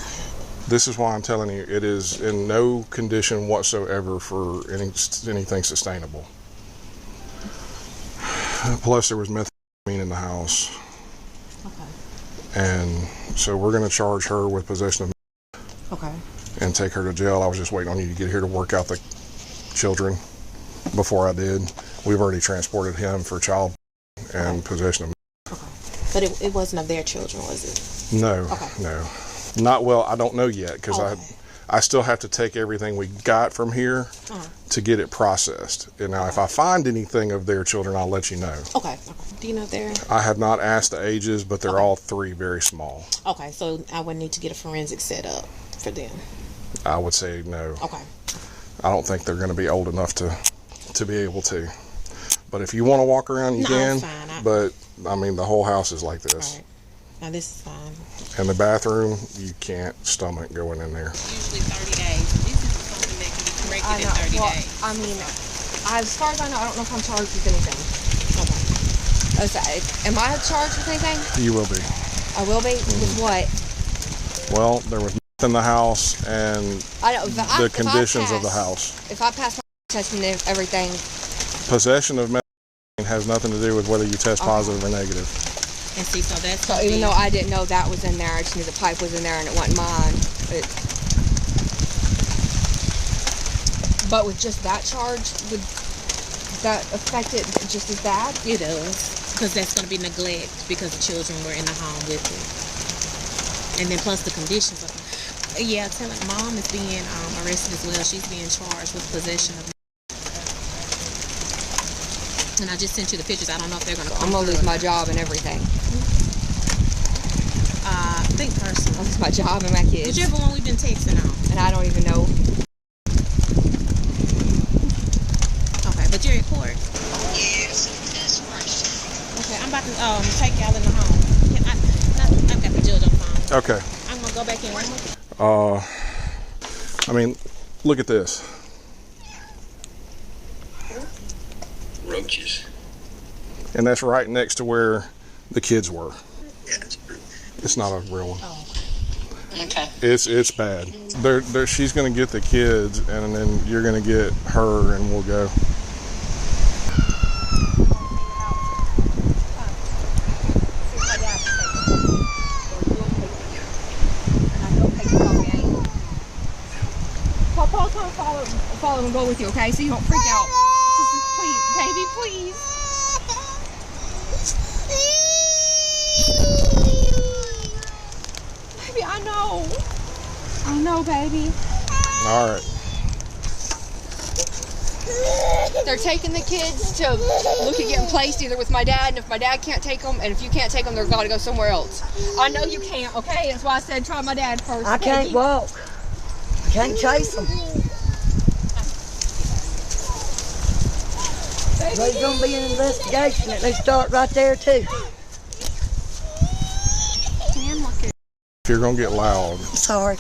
This is why I'm telling you, it is in no condition whatsoever for anything sustainable. Plus, there was methamphetamine in the house. Okay. And so we're going to charge her with possession of and take her to jail. I was just waiting on you to get here to work out the children before I did. We've already transported him for child and possession of. Okay. But it wasn't of their children, was it? No, no. Not well, I don't know yet, because I still have to take everything we got from here to get it processed. And now if I find anything of their children, I'll let you know. Okay. Do you know their? I have not asked the ages, but they're all 3 very small. Okay, so I would need to get a forensic set up for them. I would say no. Okay. I don't think they're going to be old enough to be able to. But if you want to walk around, you can. It's fine. But, I mean, the whole house is like this. Right. Now, this is fine. And the bathroom, you can't stomach going in there. Usually 30 days. This is something that can be corrected in 30 days. I mean, as far as I know, I don't know if I'm charged with anything. Okay. Am I charged with anything? You will be. I will be? With what? Well, there was in the house and the conditions of the house. If I pass my test and everything. Possession of methamphetamine has nothing to do with whether you test positive or negative. And see, so that's so even though I didn't know that was in there, I just knew the pipe was in there and it wasn't mine. But with just that charge, would that affect it just as bad? It does, because that's going to be neglect because the children were in the home with it. And then plus the conditions of them. Yeah, telling mom is being arrested as well. She's being charged with possession of. And I just sent you the pictures. I don't know if they're going to. I'm gonna lose my job and everything. Think personally. I'll lose my job and my kids. Whichever one we've been texting on. And I don't even know. Okay, but you're at court. Yes, this person. Okay, I'm about to take y'all in the home. I've got the judge on the phone. Okay. I'm gonna go back in one more. I mean, look at this. Roaches. And that's right next to where the kids were. Yeah, it's true. It's not a real one. Oh. Okay. It's bad. She's gonna get the kids, and then you're gonna get her, and we'll go. Paul's gonna follow and go with you, okay? So you don't freak out. Just, please, baby, please. Baby, I know. I know, baby. All right. They're taking the kids to look at getting placed either with my dad, and if my dad can't take them, and if you can't take them, they're got to go somewhere else. I know you can't, okay? That's why I said try my dad first. I can't walk. I can't chase them. There's going to be an investigation, and they start right there, too. If you're going to get loud. I'm sorry.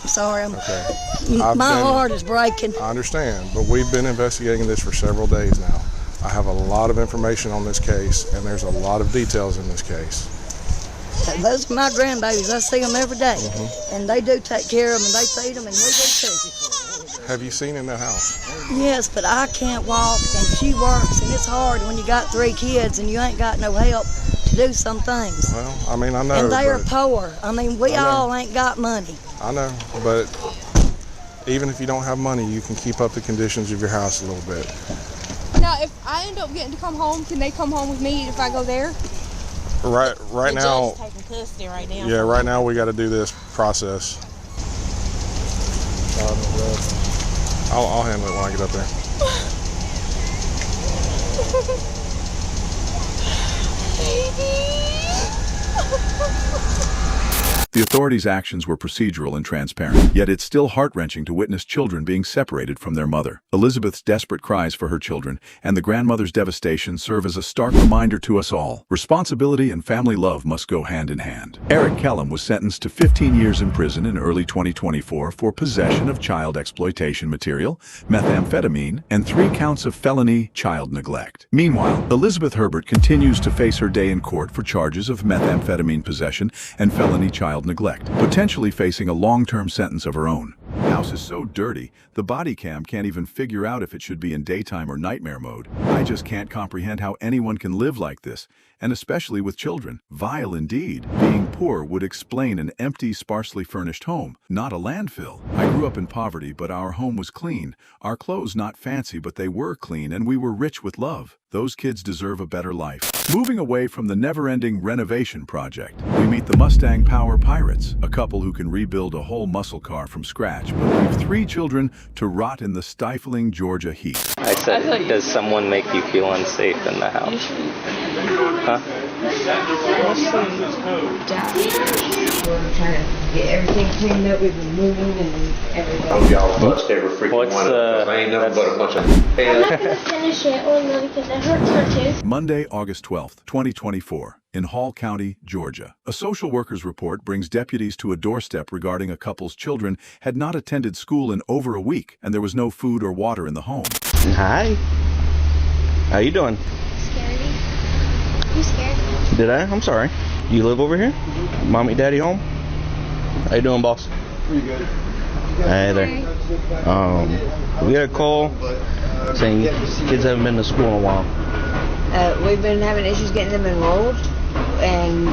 Okay. My heart is breaking. I understand, but we've been investigating this for several days now. I have a lot of information on this case, and there's a lot of details in this case. Those are my grandbabies. I see them every day. And they do take care of them, and they feed them, and we do too. Have you seen in that house? Yes, but I can't walk, and she works, and it's hard when you got 3 kids and you ain't got no help to do some things. Well, I mean, I know. And they are poor. I mean, we all ain't got money. I know, but even if you don't have money, you can keep up the conditions of your house a little bit. Now, if I end up getting to come home, can they come home with me if I go there? Right now. The judge is taking custody right now. Yeah, right now we got to do this process. I'll handle it when I get up there. Baby. The authorities' actions were procedural and transparent, yet it's still heart-wrenching to witness children being separated from their mother. Elizabeth's desperate cries for her children and the grandmother's devastation serve as a stark reminder to us all. Responsibility and family love must go hand in hand. Eric Kellum was sentenced to 15 years in prison in early 2024 for possession of child exploitation material, methamphetamine, and 3 counts of felony child neglect. Meanwhile, Elizabeth Herbert continues to face her day in court for charges of methamphetamine possession and felony child neglect, potentially facing a long-term sentence of her own. The house is so dirty, the body cam can't even figure out if it should be in daytime or nightmare mode. I just can't comprehend how anyone can live like this, and especially with children. Vile indeed. Being poor would explain an empty, sparsely furnished home, not a landfill. I grew up in poverty, but our home was clean. Our clothes not fancy, but they were clean, and we were rich with love. Those kids deserve a better life. Moving away from the never-ending renovation project, we meet the Mustang Power Pirates, a couple who can rebuild a whole muscle car from scratch, but leave 3 children to rot in the stifling Georgia heat. I said, does someone make you feel unsafe in the house? Huh? We're trying to get everything cleaned up. We've been moving and everything. What's I ain't nothing but a bunch of I'm not going to finish it, only because it hurts her too. Monday, August 12th, 2024, in Hall County, Georgia. A social worker's report brings deputies to a doorstep regarding a couple's children had not attended school in over a week, and there was no food or water in the home. Hi. How you doing? Scared. You scared? Did I? I'm sorry. You live over here? Mommy, daddy home? How you doing, boss? Pretty good. Hey there. We got a call saying kids haven't been to school in a while. We've been having issues getting them enrolled, and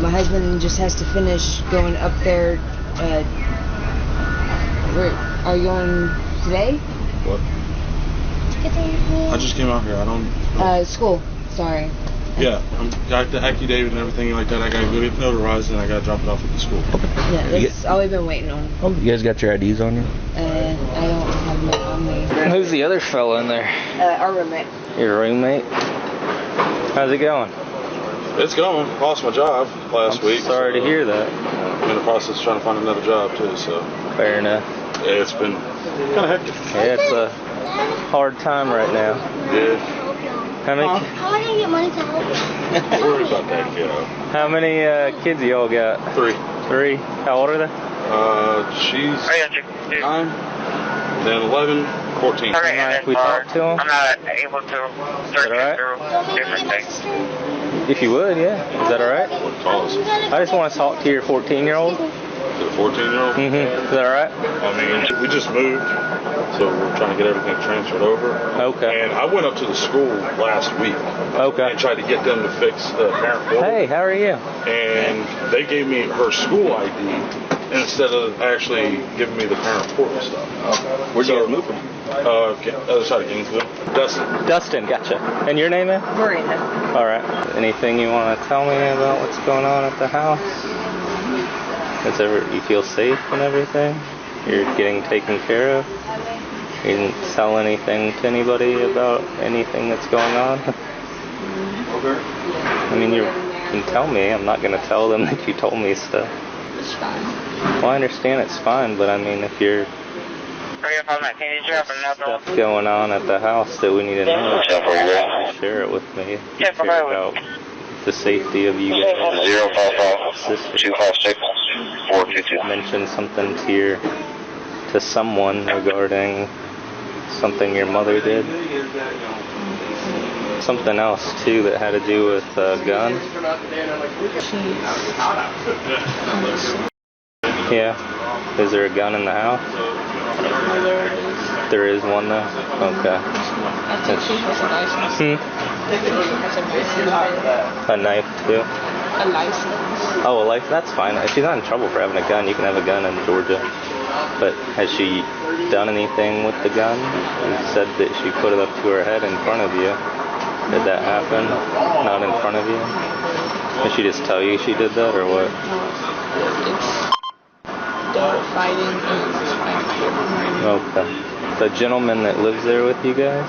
my husband just has to finish going up there. Are you going today? What? I just came out here. I don't. School. Sorry. Yeah, I got the Hacky David and everything like that. I gotta go get notarized and I gotta drop it off at the school. Yeah, that's all we've been waiting on. Oh, you guys got your IDs on you? I don't have them on me. Who's the other fella in there? Our roommate. Your roommate? How's it going? It's going. Lost my job last week. Sorry to hear that. I'm in the process of trying to find another job too, so. Fair enough. Yeah, it's been kind of hectic. Yeah, it's a hard time right now. Yeah. How many? How do I get money to help? Don't worry about that, kiddo. How many kids y'all got? 3. 3. How old are they? She's 9, then 11, 14. We talk to them? I'm not able to search through different things. If you would, yeah. Is that alright? I just want to talk to your 14-year-old. The 14-year-old? Mm-hmm. Is that alright? I mean, we just moved, so we're trying to get everything transferred over. Okay. And I went up to the school last week. Okay. And tried to get them to fix the parent portal. Hey, how are you? And they gave me her school ID instead of actually giving me the parent portal stuff. Where'd you guys move from? Other side of Gainesville. Dustin, gotcha. And your name is? Miranda. Alright. Anything you want to tell me about what's going on at the house? You feel safe and everything? You're getting taken care of? You didn't tell anything to anybody about anything that's going on? I mean, you can tell me. I'm not going to tell them that you told me stuff. It's fine. Well, I understand it's fine, but I mean, if you're stuff going on at the house that we need to know, share it with me. Share about the safety of you guys. 055-256-422. Mention something to someone regarding something your mother did. Something else too that had to do with a gun. Yeah. Is there a gun in the house? There is one though? Okay. I think she has a license. I think she has a license. A knife too? A license. Oh, a license? That's fine. If she's not in trouble for having a gun, you can have a gun in Georgia. But has she done anything with the gun? You said that she put it up to her head in front of you. Did that happen? Not in front of you? Did she just tell you she did that or what? They were fighting and Okay. The gentleman that lives there with you guys?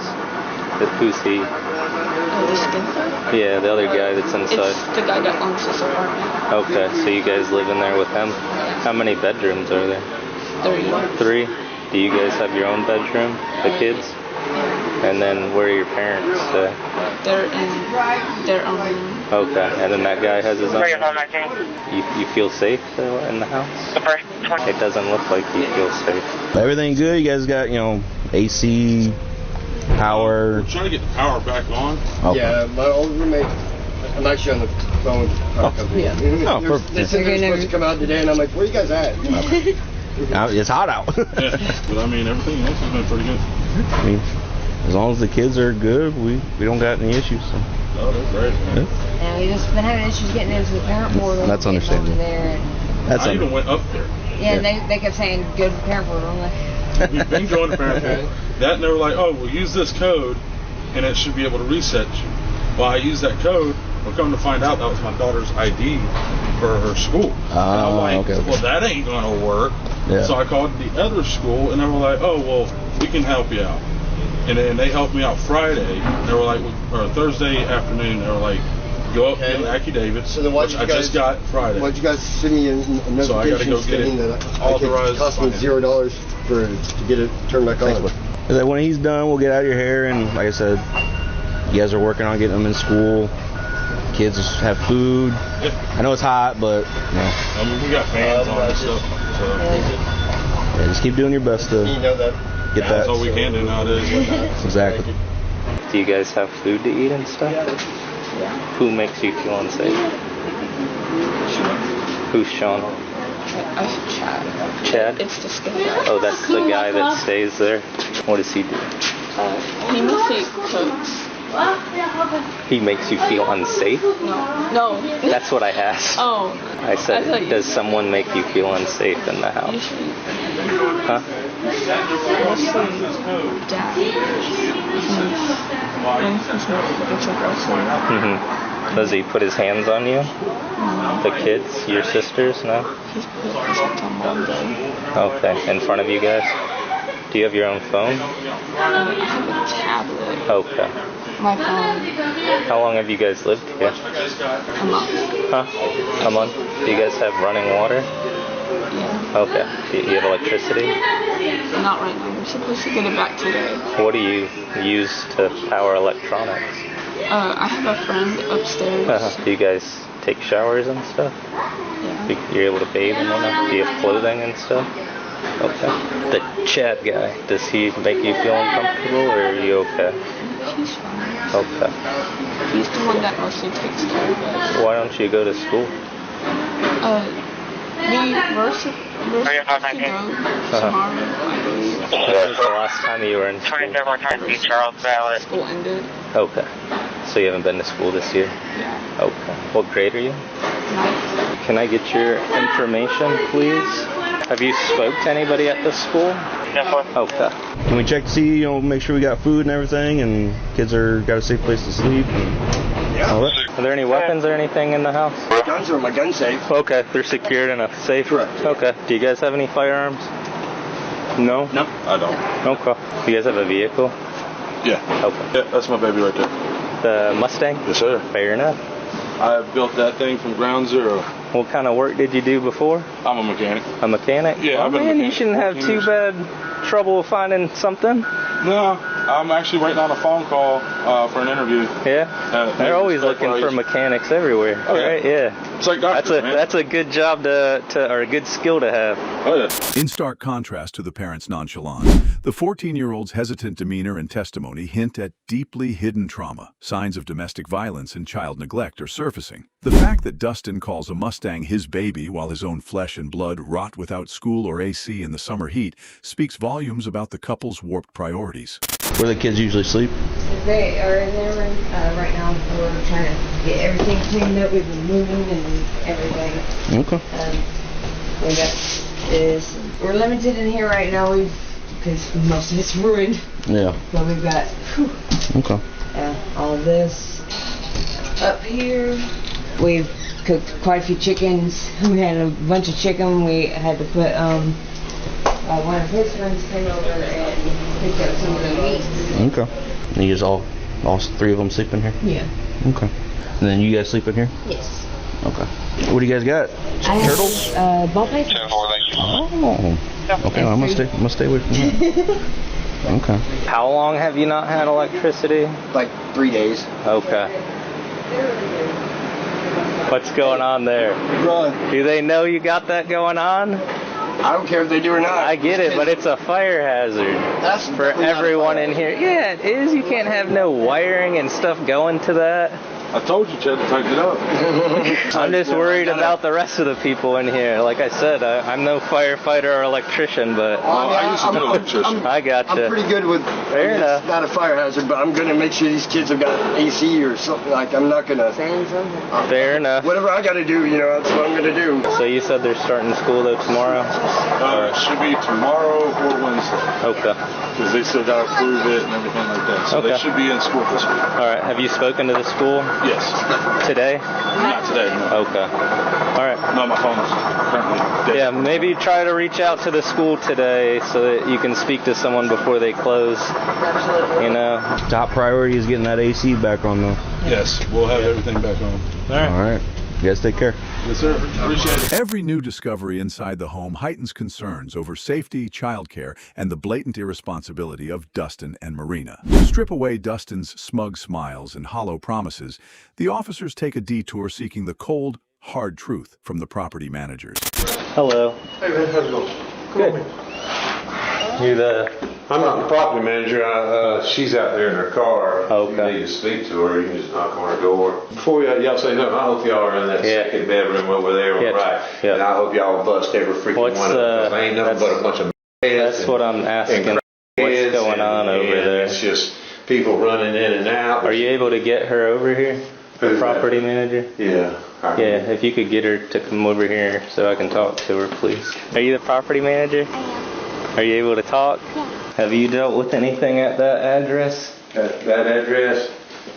Who's he? The skin Yeah, the other guy that's inside. It's the guy that owns this apartment. Okay, so you guys live in there with him? How many bedrooms are there? 3. 3? Do you guys have your own bedroom, the kids? And then where are your parents? They're in their own room. Okay, and then that guy has his own. You feel safe in the house? It doesn't look like you feel safe. Everything good? You guys got, AC, power? We're trying to get the power back on. Okay. Yeah, my old roommate, I'm actually on the phone with the power company. Yeah. Oh, perfect. They said they're supposed to come out today, and I'm like, where you guys at? It's hot out. But I mean, everything else has been pretty good. I mean, as long as the kids are good, we don't got any issues. So. Oh, they're great. Yeah. Yeah, we just been having issues getting into the parent portal. That's understandable. There. That's I even went up there. Yeah, they kept saying go to the parent portal. I'm like, We've been going to parent portal. That and they were like, oh, we'll use this code, and it should be able to reset you. Well, I used that code. We're coming to find out that was my daughter's ID for her school. And I'm like, okay. well, that ain't gonna work. Yeah. So I called the other school, and they were like, oh, well, we can help you out. And then they helped me out Friday. They were like, or Thursday afternoon, they were like, go up and get an affidavit, which I just got Friday. Why'd you guys send me a notification So I got to go get it that authorized. It cost me $0 to get it turned back on. When he's done, we'll get out of your hair, and like I said, you guys are working on getting them in school. Kids have food. Yeah. I know it's hot, but I mean, we got fans on and stuff. So. Yeah, just keep doing your best to get that. That's all we can do nowadays. Exactly. Do you guys have food to eat and stuff? Yeah. Who makes you feel unsafe? Who's Sean? Chad. Chad? It's the skin guy. Oh, that's the guy that stays there. What does he do? He mostly cooks. He makes you feel unsafe? No. That's what I asked. Oh. I said, does someone make you feel unsafe in the house? Huh? Mm-hmm. Does he put his hands on you? The kids? Your sisters? No? He's put his hands on Mom, though. Okay. In front of you guys? Do you have your own phone? I have a tablet. Okay. My phone. How long have you guys lived here? A month. Huh? A month? Do you guys have running water? Yeah. Okay. Do you have electricity? Not right now. We're supposed to get it back today. What do you use to power electronics? I have a friend upstairs. Do you guys take showers and stuff? Yeah. You're able to bathe and whatnot? Do you have clothing and stuff? Okay. The Chad guy, does he make you feel uncomfortable, or are you okay? He's fine. Okay. He's the one that mostly takes care of us. Why don't you go to school? We're supposed to go tomorrow, I believe. When was the last time you were in school? School ended. Okay. So you haven't been to school this year? Yeah. Okay. What grade are you? 9th. Can I get your information, please? Have you spoke to anybody at the school? Okay. Can we check to see, make sure we got food and everything, and kids got a safe place to sleep? And all that? Are there any weapons or anything in the house? Guns are in my gun safe. Okay, they're secured in a safe? Correct. Okay. Do you guys have any firearms? No? No, I don't. Okay. Do you guys have a vehicle? Yeah. Okay. Yeah, that's my baby right there. The Mustang? Yes, sir. Fair enough. I built that thing from ground zero. What kind of work did you do before? I'm a mechanic. A mechanic? Yeah, I've been a man, mechanic you shouldn't have too bad trouble finding something. No, I'm actually waiting on a phone call for an interview. Yeah? They're always looking for mechanics everywhere, right? Yeah. It's like doctors, that's a good job or a good skill to have. Oh, yeah. In stark contrast to the parents' nonchalance, the 14-year-old's hesitant demeanor and testimony hint at deeply hidden trauma. Signs of domestic violence and child neglect are surfacing. The fact that Dustin calls a Mustang his baby while his own flesh and blood rot without school or AC in the summer heat speaks volumes about the couple's warped priorities. Where the kids usually sleep? They are in their room right now. We're trying to get everything cleaned up. We've been moving and everything. Okay. We got this. We're limited in here right now because most of it's ruined. Yeah. But we've got Okay. all this up here. We've cooked quite a few chickens. We had a bunch of chicken. We had to put one of his friends came over and picked up some of the meat. Okay. And you just all All three of them sleep in here? Yeah. Okay. And then you guys sleep in here? Yes. Okay. What do you guys got? Turtles? Ball pythons. Oh. Okay, I'm gonna stay away from that. Okay. How long have you not had electricity? Like 3 days. Okay. What's going on there? Run. Do they know you got that going on? I don't care if they do or not. I get it, but it's a fire hazard. That's for everyone in here. Yeah, it is. You can't have no wiring and stuff going to that. I told you, Chad, to take it up. I'm just worried about the rest of the people in here. Like I said, I'm no firefighter or electrician, but I used to be an electrician. I gotcha. I'm pretty good with. Fair enough. It's not a fire hazard, but I'm gonna make sure these kids have got AC or something. Like I'm not gonna. Fair enough. Whatever I gotta do, that's what I'm gonna do. So you said they're starting school though tomorrow? It should be tomorrow or Wednesday. Okay. Because they still got to approve it and everything like that. So they should be in school this week. All right. Have you spoken to the school? Yes. Today? Not today, no. Okay. All right. No, my phone's currently dead. Yeah, maybe try to reach out to the school today so that you can speak to someone before they close. You know. Top priority is getting that AC back on though. Yes, we'll have everything back on. All right. You guys take care. Yes, sir. Appreciate it. Every new discovery inside the home heightens concerns over safety, childcare, and the blatant irresponsibility of Dustin and Marina. To strip away Dustin's smug smiles and hollow promises, the officers take a detour seeking the cold, hard truth from the property managers. Hello. Hey man, how's it going? Good. You the... I'm not the property manager. She's out there in her car. Okay. If you need to speak to her, you can just knock on her door. Before y'all say nothing, I hope y'all are in that second bedroom over there, right? Yeah. And I hope y'all bust every freaking one of them. Ain't nothing but a bunch of That's what I'm asking. What's going on over there? It's just people running in and out. Are you able to get her over here? The property manager? Yeah. Yeah, if you could get her to come over here so I can talk to her, please. Are you the property manager? I am. Are you able to talk? Yeah. Have you dealt with anything at that address? At that address,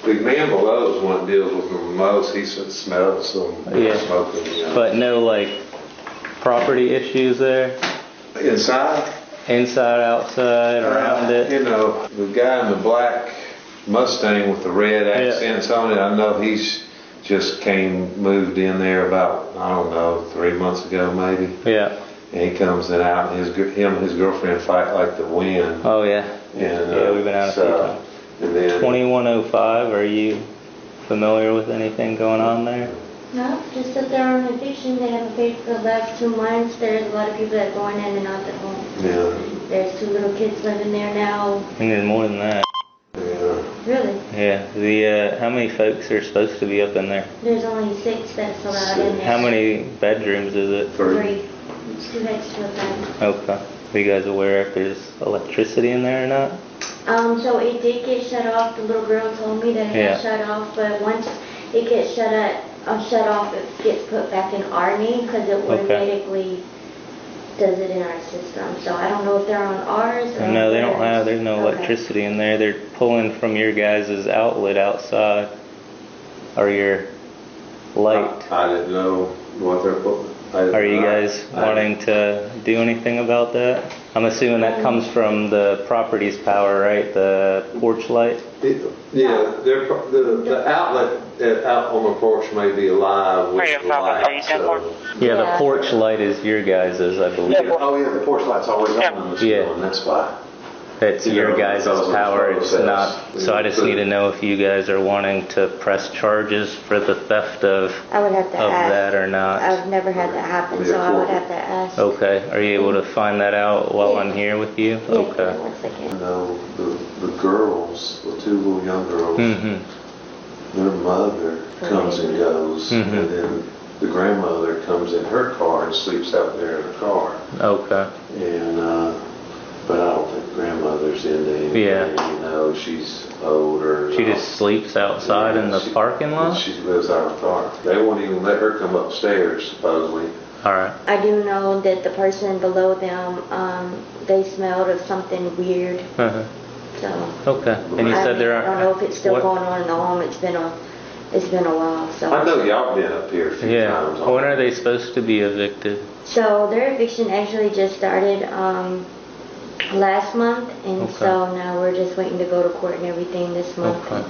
the man below is one that deals with them the most. He smells some smoking. But no, like, property issues there? Inside? Inside, outside, around it? You know, the guy in the black Mustang with the red accents on it, I know he's just moved in there about, I don't know, 3 months ago maybe. Yeah. And he comes in out, and his girlfriend fight like the wind. Oh, yeah. And, we've been out a few times. And then 2105, are you familiar with anything going on there? No, just that they're on eviction. They haven't paid for the last 2 months. There's a lot of people that are going in and out the home. Yeah. There's 2 little kids living there now. I think there's more than that. Yeah. Really? Yeah. How many folks are supposed to be up in there? There's only 6 that's allowed in there. How many bedrooms is it? 3. 2 extra beds. Okay. Are you guys aware if there's electricity in there or not? So it did get shut off. The little girl told me that it got shut off, but once it gets shut off, it gets put back in our name because it automatically does it in our system. So I don't know if they're on ours or No, they don't have. There's no electricity in there. They're pulling from your guys' outlet outside, or your light. I didn't know what they're putting. Are you guys wanting to do anything about that? I'm assuming that comes from the property's power, right? The porch light? The outlet out on the porch may be alive with the light. Yeah, the porch light is your guys's, I believe. Oh yeah, the porch light's always on in the store, and that's why. It's your guys' power, it's not. So I just need to know if you guys are wanting to press charges for the theft of I would have to ask. that or not. I've never had that happen, so I would have to ask. Okay, are you able to find that out while I'm here with you? Yeah, Okay. 1 second. You know, the girls, the 2 little young girls, their mother comes and goes, and then the grandmother comes in her car and sleeps out there in her car. Okay. And but I don't think grandmother's into anything. Yeah. You know, she's older. She just sleeps outside in the parking lot? She lives out of the car. They won't even let her come upstairs, supposedly. All right. I do know that the person below them, they smelled of something weird. So. Okay. And you said there are. I don't know if it's still going on in the home. It's been a while. So. I know y'all been up here a few times. When are they supposed to be evicted? So their eviction actually just started. last month, and Okay. so now we're just waiting to go to court and everything this month. Okay.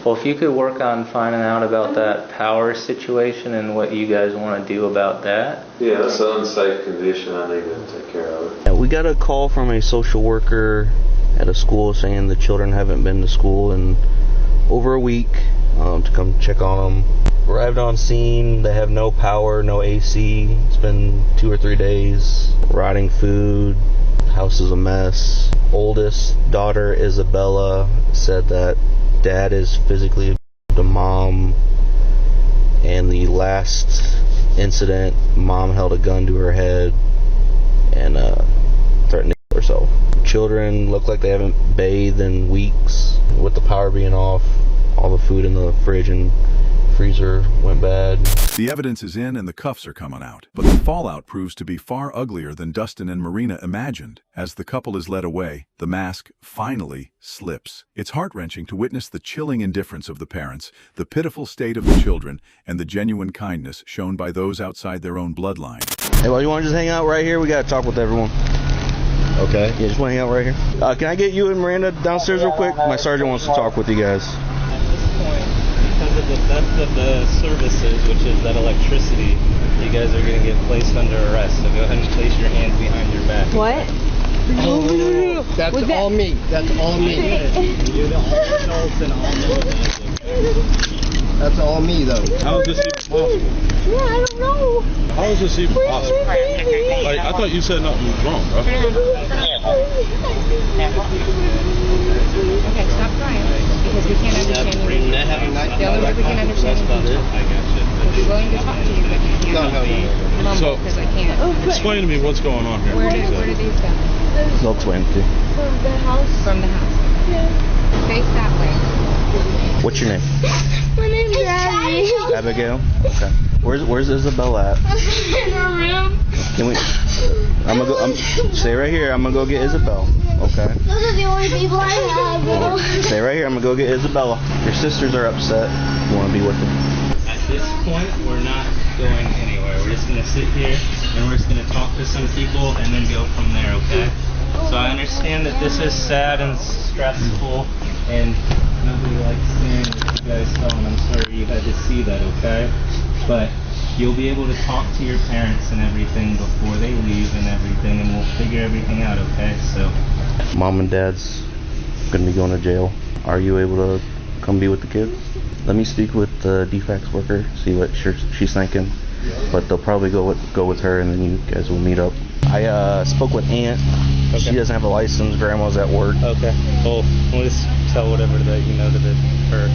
Well, if you could work on finding out about that power situation and what you guys want to do about that. Yeah, that's an unsafe condition. I need to take care of it. Yeah, we got a call from a social worker at a school saying the children haven't been to school in over a week, to come check on them. Arrived on scene, they have no power, no AC. It's been 2 or 3 days. Rotting food, house is a mess. Oldest daughter, Isabella, said that dad is physically the mom, and the last incident, mom held a gun to her head and threatened to kill herself. Children look like they haven't bathed in weeks with the power being off. All the food in the fridge and freezer went bad. The evidence is in and the cuffs are coming out, but the fallout proves to be far uglier than Dustin and Marina imagined. As the couple is led away, the mask finally slips. It's heart-wrenching to witness the chilling indifference of the parents, the pitiful state of the children, and the genuine kindness shown by those outside their own bloodline. Hey, well, you want to just hang out right here? We got to talk with everyone. Okay. Yeah, just want to hang out right here. Can I get you and Miranda downstairs real quick? My sergeant wants to talk with you guys. Because of the theft of the services, which is that electricity, you guys are going to get placed under arrest. So go ahead and place your hands behind your back. What? Oh, that's all me. That's all me. You're the only adults and all know that. That's all me, though. How is this even possible? Yeah, I don't know. How is this even possible? Like, I thought you said nothing was wrong, bro. Okay, stop crying. Because we can't understand you. The only way we can understand you is we're willing to talk to you, but you can't mumble because I can't. Explain to me what's going on here. Where do these go? They'll explain it to you. From the house. From the house. Yeah. Face that way. What's your name? My name's Abby. Abigail? Okay. Where's Isabella at? In her room. Can we... stay right here. I'm gonna go get Isabel. Okay. Those are the only people I have. Stay right here. I'm gonna go get Isabella. Your sisters are upset. You wanna be with them? At this point, we're not going anywhere. We're just going to sit here and we're just going to talk to some people and then go from there, okay? So I understand that this is sad and stressful and nobody likes seeing what you guys saw, and I'm sorry you had to see that, okay? But you'll be able to talk to your parents and everything before they leave and everything, and we'll figure everything out, okay? So Mom and Dad's gonna be going to jail. Are you able to come be with the kids? Let me speak with the DFAX worker, see what she's thinking. But they'll probably go with her, and then you guys will meet up. I spoke with Aunt. Okay. She doesn't have a license. Grandma's at work. Okay. Well, we'll just tell whatever that you know to her.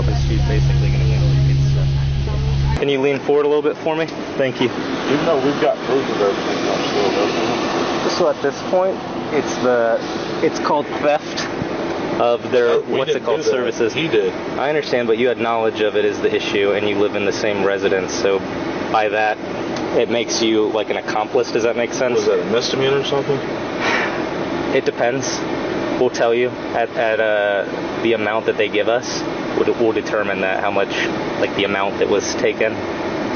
Okay. She's basically going to handle the kids stuff. Can you lean forward a little bit for me? Thank you. Even though we've got proof of everything, I'm still there. So at this point, it's called theft of their services. He did. I understand, but you had knowledge of it as the issue, and you live in the same residence. So by that, it makes you like an accomplice. Does that make sense? Was that a misdemeanor or something? It depends. We'll tell you at the amount that they give us. We'll determine that how much, like the amount that was taken.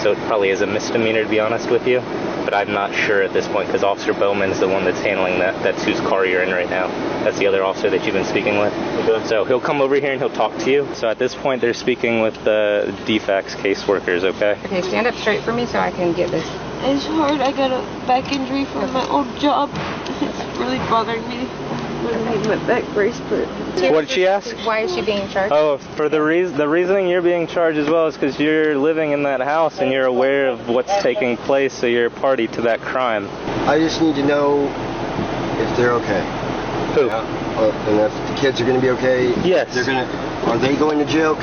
So it probably is a misdemeanor, to be honest with you. But I'm not sure at this point because Officer Bowman's the one that's handling that. That's whose car you're in right now. That's the other officer that you've been speaking with. Okay. So he'll come over here and he'll talk to you. So at this point, they're speaking with the DFAX caseworkers, okay? Okay, stand up straight for me so I can get this. It's hard. I got a back injury from my old job. It's really bothering me. I need my back brace put. What did she ask? Why is she being charged? Oh, for the reasoning you're being charged as well is because you're living in that house and you're aware of what's taking place, so you're a party to that crime. I just need to know if they're okay. Who? And if the kids are going to be okay. Yes. Are they going to jail?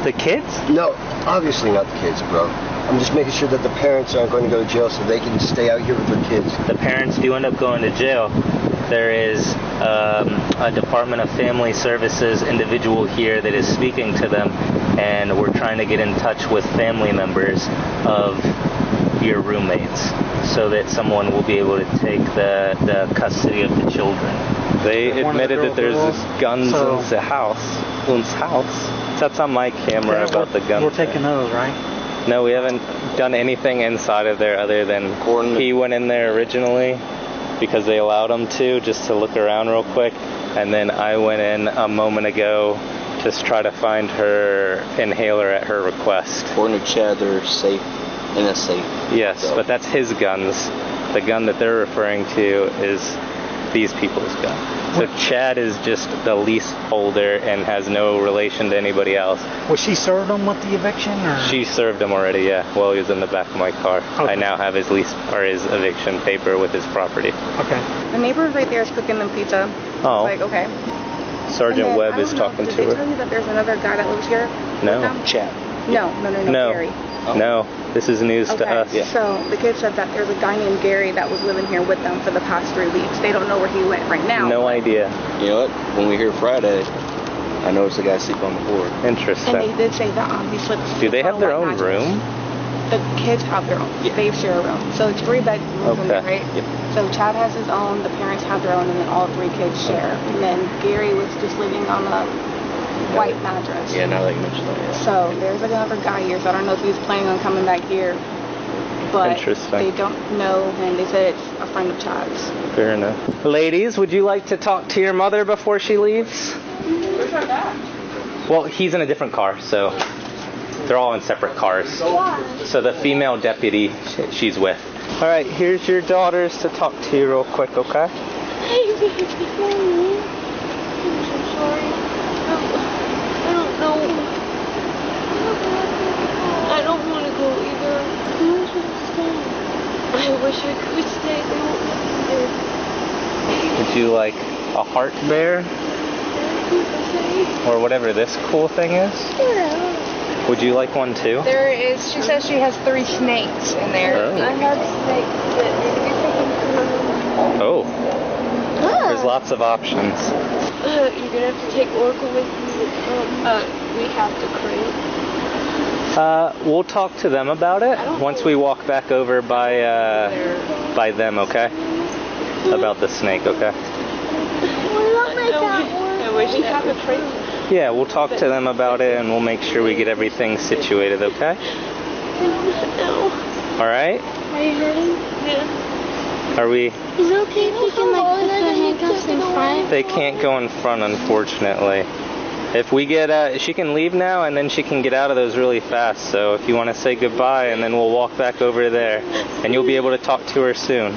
The kids? No, obviously not the kids, bro. I'm just making sure that the parents aren't going to go to jail so they can stay out here with their kids. The parents do end up going to jail. There is a Department of Family Services individual here that is speaking to them, and we're trying to get in touch with family members of your roommates so that someone will be able to take the custody of the children. They admitted that there's guns in the house. That's on my camera about the guns. We're taking those, right? No, we haven't done anything inside of there other than he went in there originally because they allowed them to, just to look around real quick. And then I went in a moment ago to try to find her inhaler at her request. According to Chad, they're safe in a safe. Yes, but that's his guns. The gun that they're referring to is these people's gun. So Chad is just the leaseholder and has no relation to anybody else. Was she served him with the eviction? Or? She served him already, yeah, while he was in the back of my car. Okay. I now have his lease or his eviction paper with his property. Okay. The neighbor right there is cooking them pizza. Oh. Like, okay. Sergeant Then, Webb is talking to Did they her. tell you that there's another guy that lives here? No. Chad. No, Gary. No, this is news to us. So the kid said that there's a guy named Gary that was living here with them for the past 3 weeks. They don't know where he went right now. No idea. You know what? When we hear Friday, I noticed the guy sleep on the floor. Interesting. And they did say that he slept. Do they have their own room? The kids have their own. Yeah. They share a room. So it's 3 bedrooms in there, Okay. right? So Chad has his own, the parents have their own, and then all 3 kids share. And then Gary was just living on a white mattress. Yeah, now that you mention that, yeah. So there's another guy here, so I don't know if he's planning on coming back here. But Interesting. they don't know him. They said it's a friend of Chad's. Fair enough. Ladies, would you like to talk to your mother before she leaves? Where's our dad? Well, he's in a different car, so they're all in separate cars. So the female deputy she's with. All right, here's your daughters to talk to you real quick, okay? Hey, baby, Mommy. I'm so sorry. I don't know. I don't want to go either. I wish I could stay. I wish I could stay. They won't let me there. Would you like a heart bear? Or whatever this cool thing is? Yeah. Would you like one too? There is, she says she has 3 snakes in there. Oh. I have snakes, but if you're taking Oh. There's lots of options. you're gonna have to take Oracle with you. We have to crate. We'll talk to them about it once we walk back over by them, okay? About the snake, okay? I wish we have a crate. Yeah, we'll talk to them about it and we'll make sure we get everything situated, okay? No. All right? Are you hurting? Yeah. Are we? Is it okay if we can like put the handcuffs in front? They can't go in front, unfortunately. If we get, she can leave now and then she can get out of those really fast. So if you want to say goodbye and then we'll walk back over there and you'll be able to talk to her soon.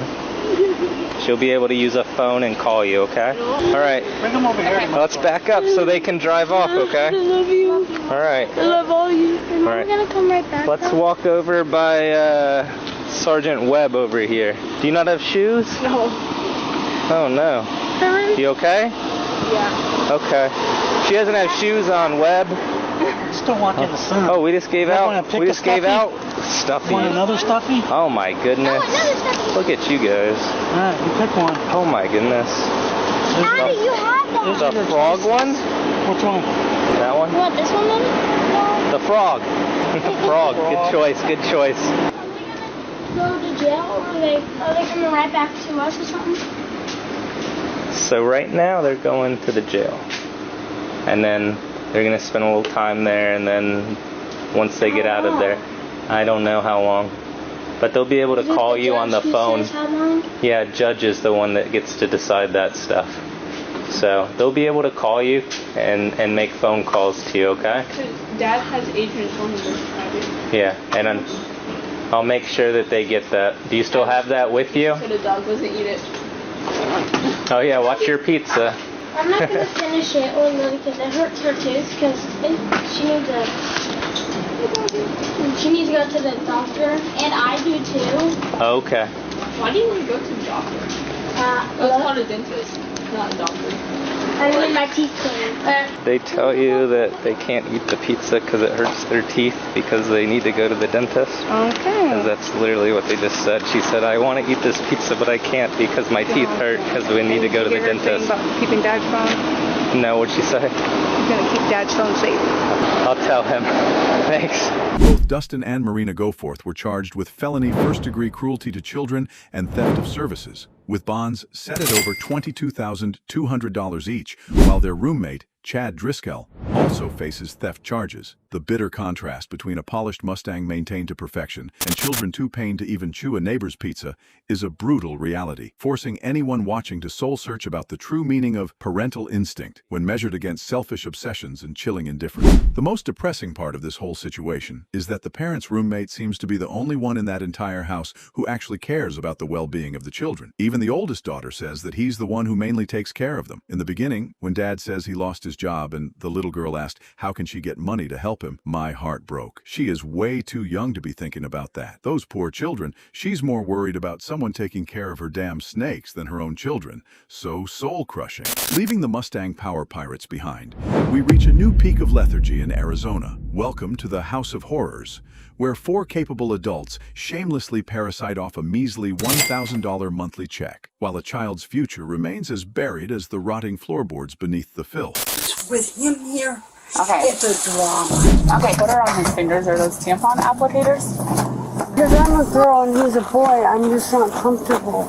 She'll be able to use a phone and call you, okay? All right. Bring them over here. Let's back up so they can drive off, okay? I love you. All right. I love all you. And All right. I'm gonna come right back. Let's walk over by Sergeant Webb over here. Do you not have shoes? No. Oh no. You okay? Yeah. Okay. She doesn't have shoes on, Webb. Still walking in the sun. Oh, we just gave out. We just gave out stuffy. Want another stuffy? Oh my goodness. Look at you guys. Alright, you pick one. Oh my goodness. Daddy, you have that. The frog one? Which one? That one? You want this one, Mommy? No. The frog. The frog. Good choice. Good choice. Go to jail, or are they coming right back to us or something? So right now they're going to the jail. And then they're going to spend a little time there, and then once they get out of there, I don't know how long. But they'll be able to call you on the phone. How long? Yeah, judge is the one that gets to decide that stuff. So they'll be able to call you and make phone calls to you, okay? Dad has Adrian's phone number. Yeah, and I'll make sure that they get that. Do you still have that with you? So the dog doesn't eat it. Oh yeah, watch your pizza. I'm not gonna finish it or no, because it hurts her tooth. Because she needs to go to the doctor, and I do too. Okay. Why do you want to go to the doctor? It's called a dentist, not a doctor. I need my teeth cleaned. They tell you that they can't eat the pizza because it hurts their teeth because they need to go to the dentist. Okay. Because that's literally what they just said. She said, I want to eat this pizza, but I can't because my teeth hurt because we need to go to the dentist. About keeping Dad's phone? No, what'd she say? He's gonna keep Dad's phone safe. I'll tell him. Thanks. Both Dustin and Marina Goforth were charged with felony first-degree cruelty to children and theft of services, with bonds set at over $22,200 each, while their roommate, Chad Driscoll, also also faces theft charges. The bitter contrast between a polished Mustang maintained to perfection and children too pained to even chew a neighbor's pizza is a brutal reality, forcing anyone watching to soul-search about the true meaning of parental instinct when measured against selfish obsessions and chilling indifference. The most depressing part of this whole situation is that the parent's roommate seems to be the only one in that entire house who actually cares about the well-being of the children. Even the oldest daughter says that he's the one who mainly takes care of them. In the beginning, when Dad says he lost his job and the little girl asked how can she get money to help him, my heart broke. She is way too young to be thinking about that. Those poor children, she's more worried about someone taking care of her damn snakes than her own children. So soul-crushing. Leaving the Mustang power pirates behind, we reach a new peak of lethargy in Arizona. Welcome to the House of Horrors, where 4 capable adults shamelessly parasite off a measly $1,000 monthly check, while a child's future remains as buried as the rotting floorboards beneath the filth. With him here, Okay. it's a drama. Okay, put her on his fingers. Are those tampon applicators? Because I'm a girl and he's a boy, I'm just not comfortable.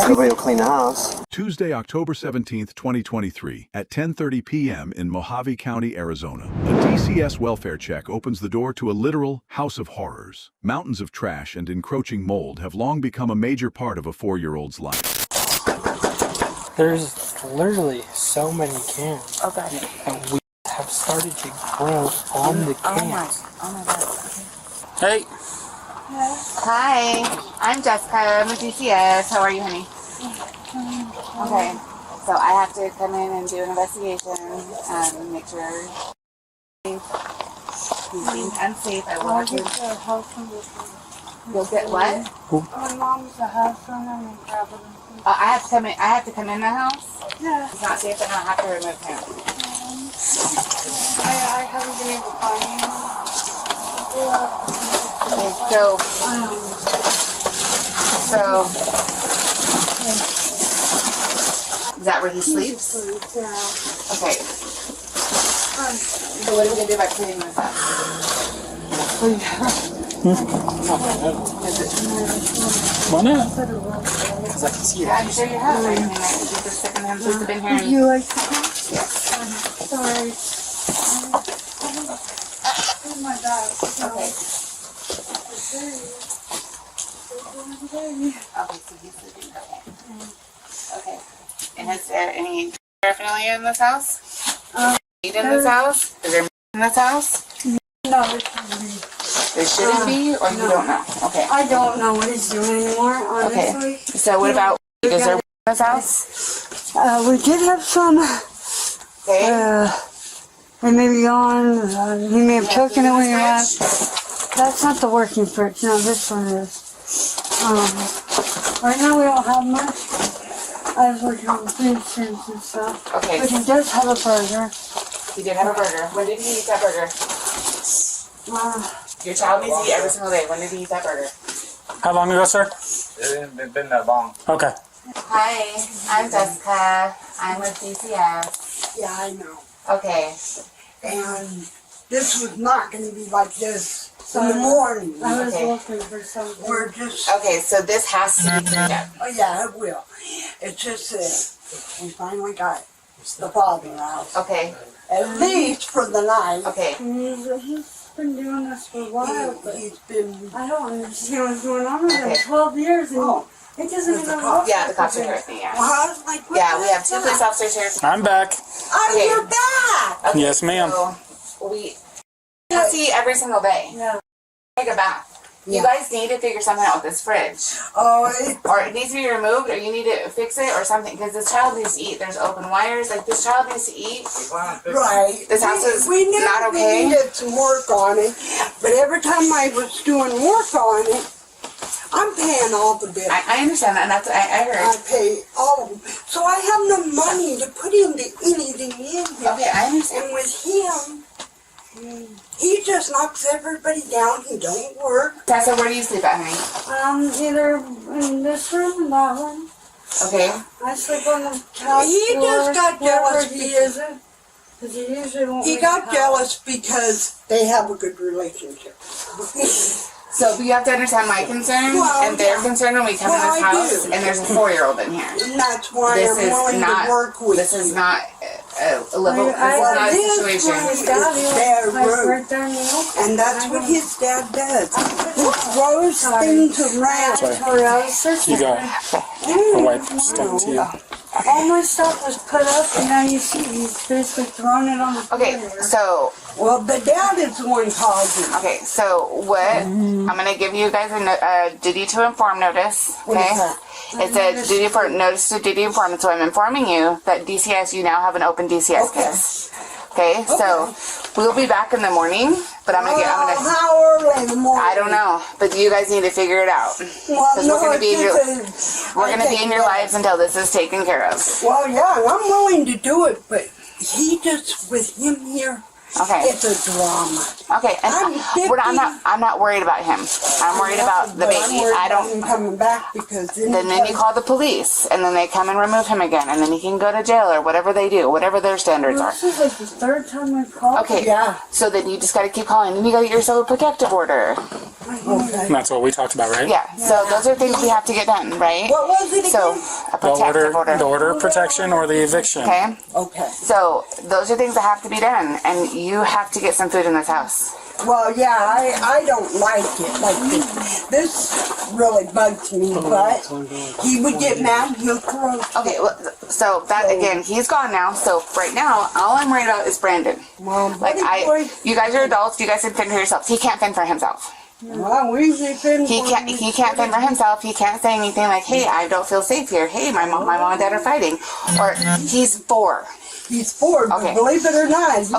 Nobody will clean the house. Tuesday, October 17th, 2023, at 10:30 p.m. in Mojave County, Arizona. A DCS welfare check opens the door to a literal house of horrors. Mountains of trash and encroaching mold have long become a major part of a 4-year-old's life. There's literally so many cans. Okay. And we have started to grow on the cans. Oh my God. Hey. Hi, I'm Jessica. I'm with DCS. How are you, honey? Okay. So I have to come in and do an investigation and make sure he's being unsafe. I will have to. You'll get what? My mom's a house owner and probably. I have to come in. I have to come in the house. Yeah. He's not safe, and I have to remove him. I haven't been able to find him. Okay, so is that where he sleeps? Yeah. Okay. So what are we gonna do about cleaning this up? Why not? Because I can see it. Yeah, I'm sure you have. I mean, I think you just second him since I've been here. Would you like to come? Yes. Sorry. Oh my God. Okay. Okay, so he's sleeping. Okay. And is there any paraphernalia in this house? Meat in this house? Is there meat in this house? No, there shouldn't be, or you don't know? Okay. I don't know what he's doing anymore, honestly. Okay. So what about, is there meat in this house? We did have some. Okay. They may be gone. He may have taken it when he left. That's not the working fridge. No, this one is. Right now we don't have much. I was working on the food stamps and stuff. Okay. But he does have a burger. He did have a burger. When did he eat that burger? Your child needs to eat every single day. When did he eat that burger? How long ago, sir? It hasn't been that long. Okay. Hi, I'm Jessica. I'm with DCS. Yeah, I know. Okay. And this was not going to be like this in the morning. I was Okay. looking for something. We're just. Okay, so this has to be cleaned up. Oh yeah, it will. It's just that we finally got the father out. Okay. At least for the night. Okay. He's been doing this for a while, but He's been. I don't understand what's going on with him. Okay. 12 years and it doesn't even look Yeah, the like cops are it. here with me, yeah. Well, I was like, what Yeah, we have the 2 heck? police officers here. I'm back. Oh, Okay. you're back! Okay, Yes, ma'am. So we have to eat every single day. Yeah. Take a bath. You guys need to figure something out with this fridge. Oh, Or it needs to be removed, or you need to fix it, or something. Because this child needs to eat. There's open wires. Like, this child needs to eat. right. This house is we knew not okay. We needed some work on it, but every time I was doing work on it, I'm paying all the bills. I understand that, and that's what I heard. I pay all of them. So I have no money to put into anything in here. Okay, I understand. And with him, he just knocks everybody down. He don't work. Tessa, where do you sleep at, honey? Either in this room or that one. Okay. I sleep on the couch. He just got jealous. He isn't. Because he usually won't. He leave got the house. jealous because they have a good relationship. So you have to understand my concern and their concern when we come in this house and there's a 4-year-old in here. And that's why I'm willing to work with This is not a situation. They're rude. And that's what his dad does. He throws things around. You got a wipe stung to you. All my stuff was put up, and now you see he's basically throwing it on the floor. Okay, so... Well, the dad is the one causing. Okay, so what... I'm going to give you guys a duty to inform notice, okay? It's a notice to duty to inform, so I'm informing you that DCS, you now have an open DCS case. Okay, so we'll be back in the morning, but I'm gonna how early in the morning? I don't know, but you guys need to figure it out. Because we're gonna be in your lives until this is taken care of. Well, yeah, I'm willing to do it, but he just with him here. Okay. It's a drama. Okay, and I'm not worried about him. I'm worried about the baby. I don't him coming back because then you call the police and then they come and remove him again and then he can go to jail or whatever they do, whatever their standards are. This is like the 3rd time I've called. Okay. Yeah. So then you just gotta keep calling and you gotta get yourself a protective order. Okay. That's what we talked about, right? Yeah. So those are things we have to get done, right? What was it again? So a protective order. The order of protection or the eviction. Okay. Okay. So those are things that have to be done and you have to get some food in this house. Well, yeah, I don't like it. Like this really bugs me, but he would get mad, he'll throw. Okay, well, so that again, he's gone now. So right now, all I'm worried about is Brandon. Well, you guys are adults. You guys can fend for yourselves. He can't fend for himself. Well, we fend he can't fend for himself. He can't say anything like, "Hey, I don't feel safe here. Hey, my mom and dad are fighting," or he's 4. He's 4, but believe it or not, he's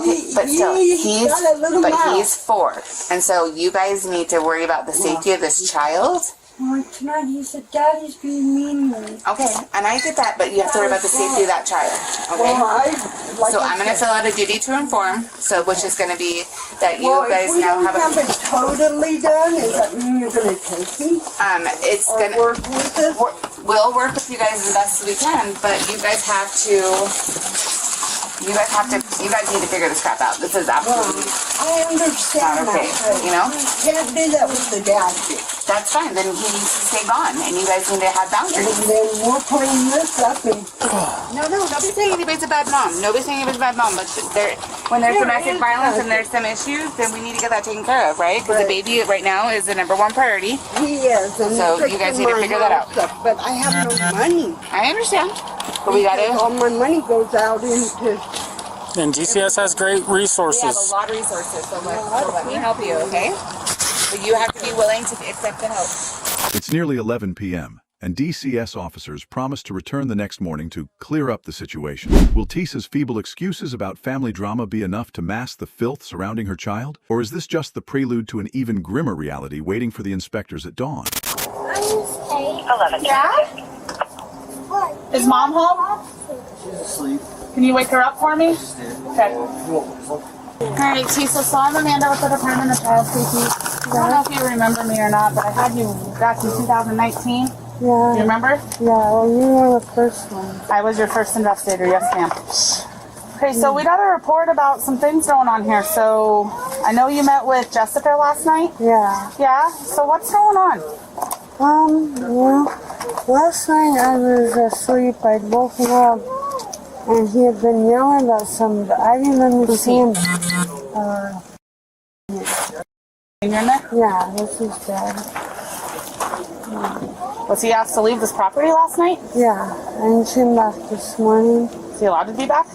4, and so you guys need to worry about the safety of this child. Well, tonight he said Daddy's being mean to me. Okay, and I get that, but you have to worry about the safety of that child. Okay. So I'm going to fill out a duty to inform, which is going to be that you guys now have a. If totally done, does that mean you're going to take me? It's going to work with us. We'll work with you guys as best as we can, but you guys have to. You guys need to figure this crap out. This is absolutely I understand not okay. That, you know? You can't do that with the dad. That's fine. Then he needs to stay gone, and you guys need to have boundaries. And then we're putting this up and... No, nobody's saying anybody's a bad mom. Nobody's saying anybody's a bad mom, but when there's domestic violence and there's some issues, then we need to get that taken care of, right? Because the baby right now is the #1 priority. He is. And so you guys need to figure that out. But I have no money. I understand. But we gotta... All my money goes out into... And DCS has great resources. We have a lot of resources, so let me help you, okay? But you have to be willing to accept the help. It's nearly 11 p.m., and DCS officers promise to return the next morning to clear up the situation. Will Tisa's feeble excuses about family drama be enough to mask the filth surrounding her child? Or is this just the prelude to an even grimmer reality waiting for the inspectors at dawn? 11. Dad? Is Mom home? She's asleep. Can you wake her up for me? Okay. Alright, Tisa, so I'm Amanda with the Department of Child Safety. I don't know if you remember me or not, but I had you back in 2019. Yeah. You remember? Yeah, well, you were the first one. I was your first investigator, yes ma'am. Okay, so we got a report about some things going on here. So I know you met with Jessica last night? Yeah. Yeah? So what's going on? Well, last night I was asleep. I'd woken up and he had been yelling about something, but I didn't understand. In your neck? Yeah, this is Dad. Was he asked to leave this property last night? Yeah, and he came back this morning. Is he allowed to be back?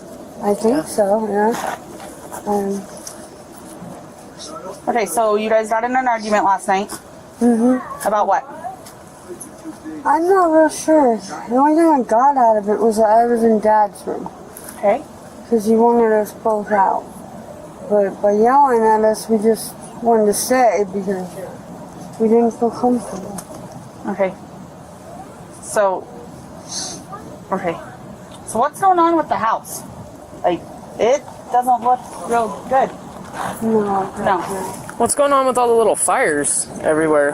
I think so, yeah. Okay, so you guys got in an argument last night? Mm-hmm. About what? I'm not real sure. The only thing I got out of it was that I was in Dad's room. Okay. Because he wanted us both out. But by yelling at us, we just wanted to stay because we didn't feel comfortable. Okay. So what's going on with the house? Like, it doesn't look real good. No. What's going on with all the little fires everywhere?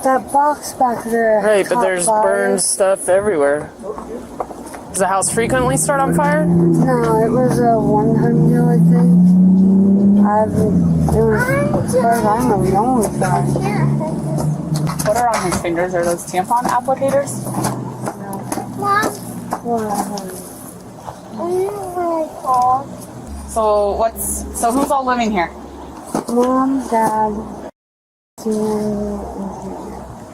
That box back there. Right, but there's burned stuff everywhere. Does the house frequently start on fire? No, it was a one-time deal, I think. I haven't as far as I know, the only guy. What are on his fingers? Are those tampon applicators? So who's all living here? Mom, Dad,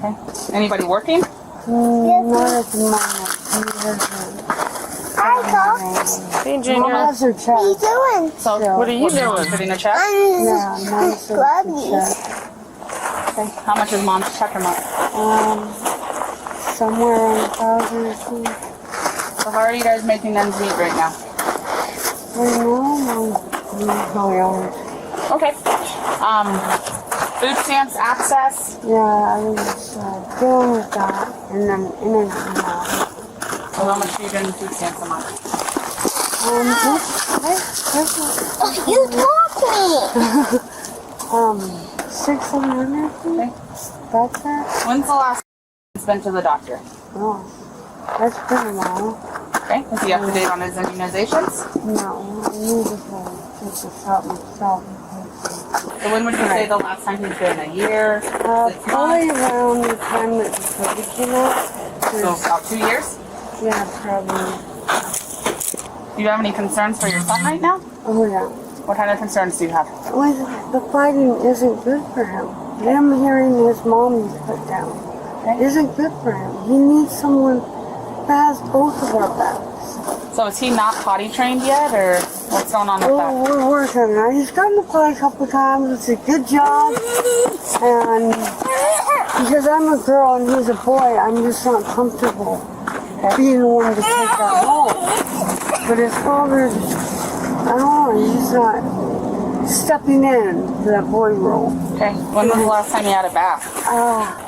Okay. Anybody working? not at the moment. Hey, Junior. Mom has her check. What are you doing? So What are you doing? Putting a check? Yeah, Mom's check. Okay. How much is mom's check a month? Somewhere around 1,000 or something. So how are you guys making ends meet right now? Right now, I'm probably always. Okay. Food stamps, access. Yeah, I was dealing with that, and then in and out. So how much are you doing in food stamps a month? You taught me! 600, okay. That's that? When's the last time you've been to the doctor? Oh, that's been a while. Okay. Is he up to date on his immunizations? No, I need to just help myself. So when would you say the last time he's been? A year? 6 months? Probably around the time that the COVID came out. So about 2 years? Yeah, probably. Do you have any concerns for your son right now? Oh, yeah. What kind of concerns do you have? Well, the fighting isn't good for him. Him hearing his mom is put down isn't good for him. He needs someone that has both of our backs. So is he not potty trained yet, or what's going on with that? We're working on it. He's gotten to play a couple times. It's a good job. And because I'm a girl and he's a boy, I'm just not comfortable being the one to take that role. But his father's, I don't know, he's not stepping in to that boy role. Okay. When was the last time you had a bath?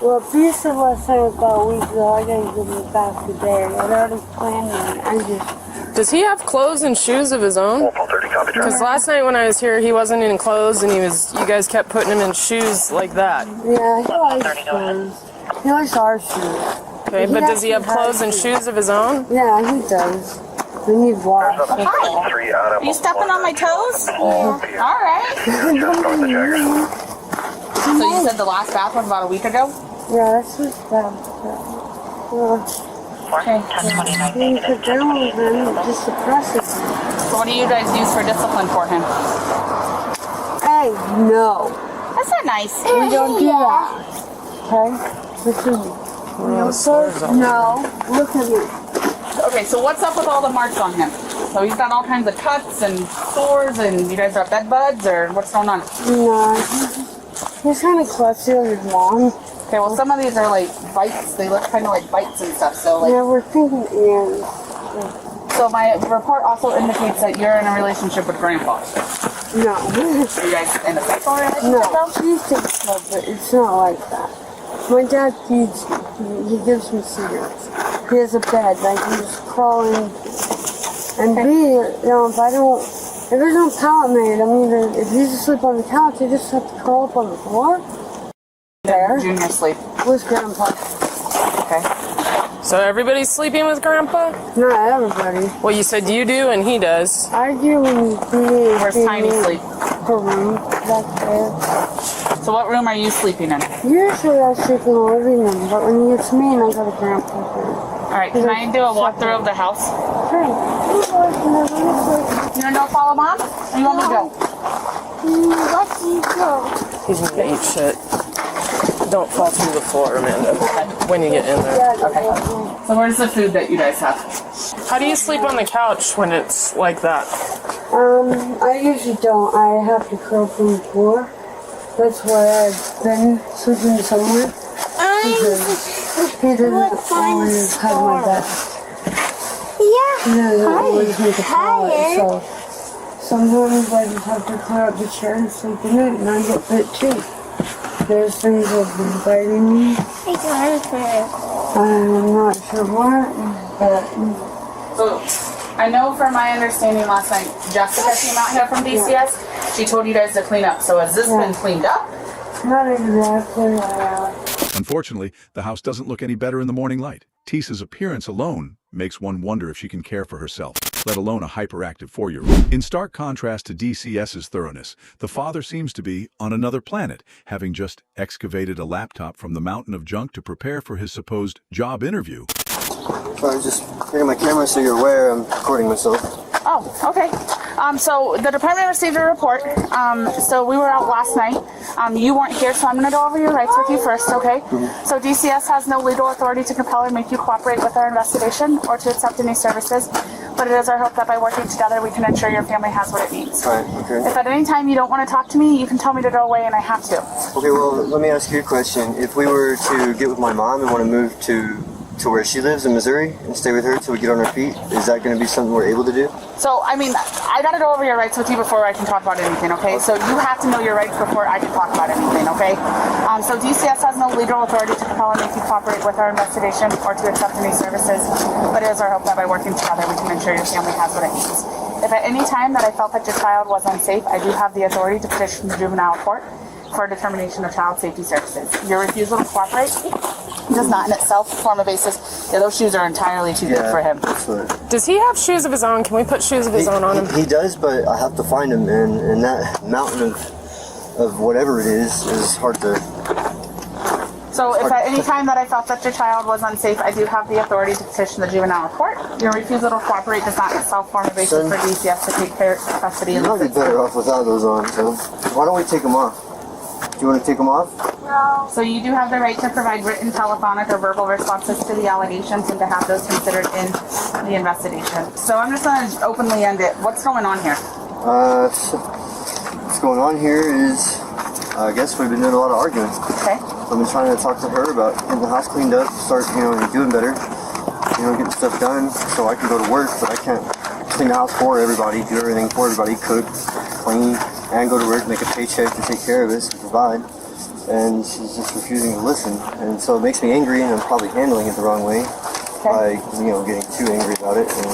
Well, Beast said last time was about a week ago. I gotta give him a bath today. I'd already planned it. I just... Does he have clothes and shoes of his own? Because last night when I was here, he wasn't in clothes, and you guys kept putting him in shoes like that. Yeah, he likes shoes. He likes our shoes. Okay, but does he have clothes and shoes of his own? Yeah, he does. We need wash. Hi. Are you stepping on my toes? All right. So you said the last bath was about a week ago? Yeah, that's his bath. Okay. Being put down with him just suppresses him. So what do you guys use for discipline for him? Hey, no. That's not nice. We don't do that. Okay? Listen to me. No, sir. No. Look at me. Okay, so what's up with all the marks on him? So he's got all kinds of cuts and sores, and you guys are bed buds, or what's going on? No, he's kind of clutchy with his mom. Okay, well some of these are like bites. They look kind of like bites and stuff. So like. Yeah, we're thinking ears. So my report also indicates that you're in a relationship with Grandpa. No. Are you guys in a sexual relationship? No, he thinks so, but it's not like that. My dad feeds me. He gives me cigarettes. He has a bed, like he's crawling. And if there's no pallet made, I mean, if he's asleep on the couch, he just have to crawl up on the floor. There. Junior sleep. With Grandpa. Okay. So everybody's sleeping with Grandpa? Not everybody. Well, you said you do and he does. I do when Where's Tiny sleep? Her room, back there. So what room are you sleeping in? Usually I sleep in the living room, but when he gets me, I go to Grandpa's room. Alright, can I do a walkthrough of the house? Sure. You wanna go follow Mom? Or you want me to go? Let you go. He's gonna eat shit. Don't fall through the floor, Amanda, when you get in there. Okay. So where's the food that you guys have? How do you sleep on the couch when it's like that? I usually don't. I have to curl up on the floor. That's why I've been sleeping somewhere. Because he doesn't always have my back. Yeah. He doesn't always make a pallet, so sometimes I just have to clear up the chair and sleep in it, and I get bit too. There's things that have been biting me. I'm not sure what, but... So, I know from my understanding last night, Jessica came out here from DCS. She told you guys to clean up. So has this been cleaned up? Not exactly. Unfortunately, the house doesn't look any better in the morning light. Tisa's appearance alone makes one wonder if she can care for herself. let alone a hyperactive 4-year-old. In stark contrast to DCS's thoroughness, the father seems to be on another planet, having just excavated a laptop from the mountain of junk to prepare for his supposed job interview. Sorry, just bringing my camera so you're aware I'm recording myself. Oh, okay. So the department received a report. So we were out last night. You weren't here, so I'm going to go over your rights with you first, okay? So DCS has no legal authority to compel or make you cooperate with our investigation or to accept any services, but it is our hope that by working together we can ensure your family has what it needs. Right, okay. If at any time you don't want to talk to me, you can tell me to go away and I have to. Okay, well, let me ask you a question. If we were to get with my mom and want to move to where she lives in Missouri and stay with her till we get on our feet, is that going to be something we're able to do? So, I mean, I got to go over your rights with you before I can talk about anything, okay? So you have to know your rights before I can talk about anything, okay? So DCS has no legal authority to compel and make you cooperate with our investigation or to accept any services, but it is our hope that by working together we can ensure your family has what it needs. If at any time that I felt that your child was unsafe, I do have the authority to petition the juvenile court for determination of child safety services. Your refusal to cooperate does not in itself form a basis. Yeah, those shoes are entirely too big for him. Does he have shoes of his own? Can we put shoes of his own on him? He does, but I have to find him, and that mountain of whatever it is hard to... So if at any time that I felt that your child was unsafe, I do have the authority to petition the juvenile court. Your refusal to cooperate does not in itself form a basis for DCS to take custody. You might be better off without those on, so why don't we take them off? Do you want to take them off? No. So you do have the right to provide written, telephonic, or verbal responses to the allegations and to have those considered in the investigation. So I'm just going to openly end it. What's going on here? What's going on here is, I guess we've been doing a lot of arguing. Okay. I've been trying to talk to her about getting the house cleaned up, start, doing better, getting stuff done so I can go to work, but I can't clean the house for everybody, do everything for everybody, cook, clean, and go to work, make a paycheck to take care of us, to provide. And she's just refusing to listen. And so it makes me angry, and I'm probably handling it the wrong way by, getting too angry about it and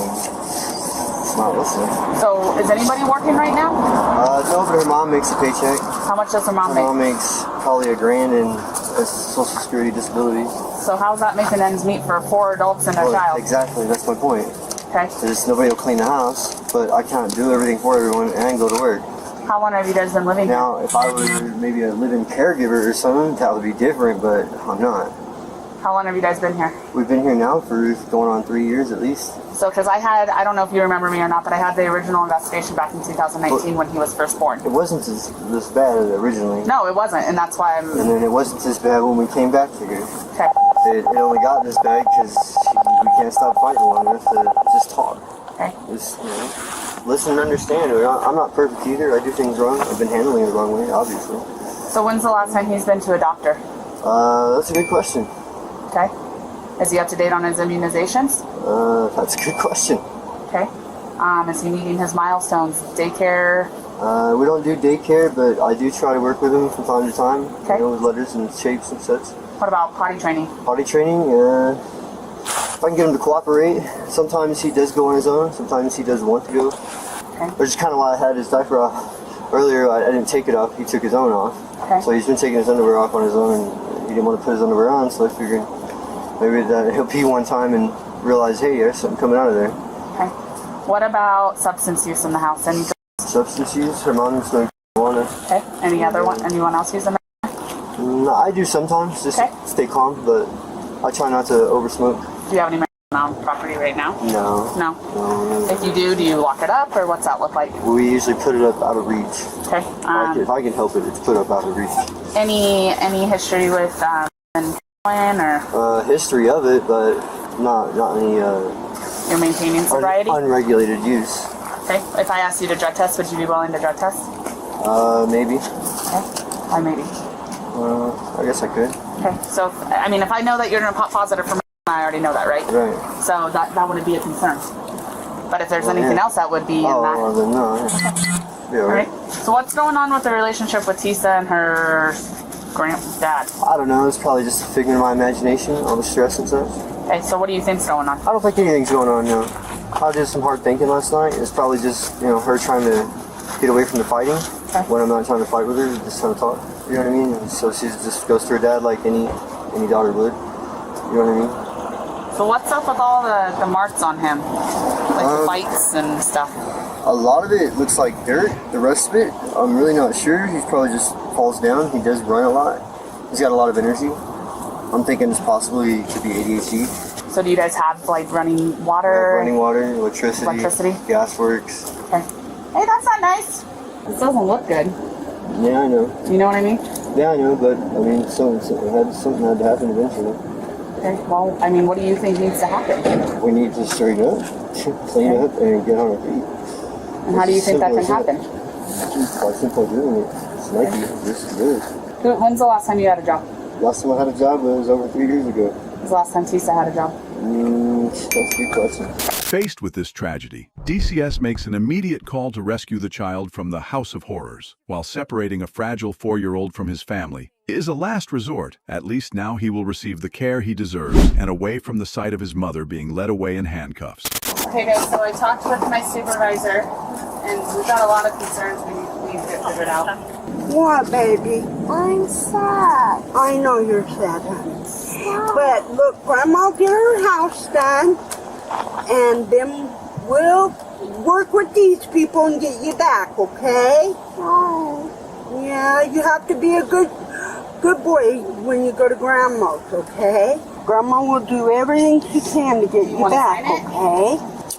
not listening. So is anybody working right now? No, but her mom makes a paycheck. How much does her mom make? Her mom makes probably $1,000 in Social Security disability. So how's that making ends meet for 4 adults and a child? Exactly, that's my point. Okay. Because nobody will clean the house, but I can't do everything for everyone and go to work. How long have you guys been living here? Now, if I were maybe a living caregiver or something, that would be different, but I'm not. How long have you guys been here? We've been here now for going on 3 years at least. So, because I don't know if you remember me or not, but I had the original investigation back in 2019 when he was first born. It wasn't this bad originally. No, it wasn't, and that's why I'm... And then it wasn't this bad when we came back here. Okay. It only got this bad because we can't stop fighting long enough to just talk. Okay. Just, listen and understand. I'm not perfect either. I do things wrong. I've been handling it the wrong way, obviously. So when's the last time he's been to a doctor? That's a good question. Okay. Is he up to date on his immunizations? That's a good question. Okay. Is he meeting his milestones? Daycare? We don't do daycare, but I do try to work with him from time to time. Okay. With letters and shapes and such. What about potty training? Potty training, if I can get him to cooperate. Sometimes he does go on his own. Sometimes he does want to go. Okay. Which is kind of why I had his diaper off. Earlier, I didn't take it off. He took his own off. Okay. So he's been taking his underwear off on his own, and he didn't want to put his underwear on, so I figured maybe that he'll pee one time and realize, hey, there's something coming out of there. Okay. What about substance use in the house? Any substance use? Her mom's going to want to. Okay. Anyone else using it? No, I do sometimes, just stay calm, but I try not to oversmoke. Do you have any on property right now? No. No? If you do you lock it up, or what's that look like? We usually put it up out of reach. Okay. If I can help it, it's put up out of reach. Any history with heroin or? History of it, but not any. You're maintaining sobriety? Unregulated use. Okay. If I asked you to drug test, would you be willing to drug test? Maybe. Okay. Why maybe? I guess I could. Okay. So, if I know that you're going to pop positive for I already know that, right? Right. So that wouldn't be a concern. But if there's anything else that would be in that. Well, then no. Yeah. All right. So what's going on with the relationship with Tisa and her dad? I don't know. It's probably just a figment of my imagination, all the stress and such. Okay, so what do you think's going on? I don't think anything's going on, no. I did some hard thinking last night. It's probably just, her trying to get away from the fighting. Okay. When I'm not trying to fight with her, just trying to talk. You know what I mean? And so she just goes to her dad like any daughter would. You know what I mean? So what's up with all the marks on him? Like the fights and stuff. A lot of it looks like dirt. The rest of it, I'm really not sure. He's probably just falls down. He does run a lot. He's got a lot of energy. I'm thinking it's possibly could be ADHD. So do you guys have like running water? Yeah, running water, electricity, gas works. Okay. Hey, that's not nice. This doesn't look good. Yeah, I know. You know what I mean? Yeah, I know, but I mean, something had to happen eventually. Okay, well, I mean, what do you think needs to happen? We need to straighten up, clean up, and get on our feet. And how do you think that can happen? Just by simply doing it. It's Nike, just do it. When's the last time you had a job? Last time I had a job was over 3 years ago. When's the last time Tisa had a job? That's a good question. Faced with this tragedy, DCS makes an immediate call to rescue the child from the House of Horrors. While separating a fragile 4-year-old from his family is a last resort, at least now he will receive the care he deserves and away from the sight of his mother being led away in handcuffs. Okay guys, so I talked with my supervisor and we've got a lot of concerns we need to get figured out. What, baby? I'm sad. I know you're sad, honey. But look, Grandma will get her house done, and then we'll work with these people and get you back, okay? Oh. Yeah, you have to be a good boy when you go to Grandma's, okay? Grandma will do everything she can to get you back, okay?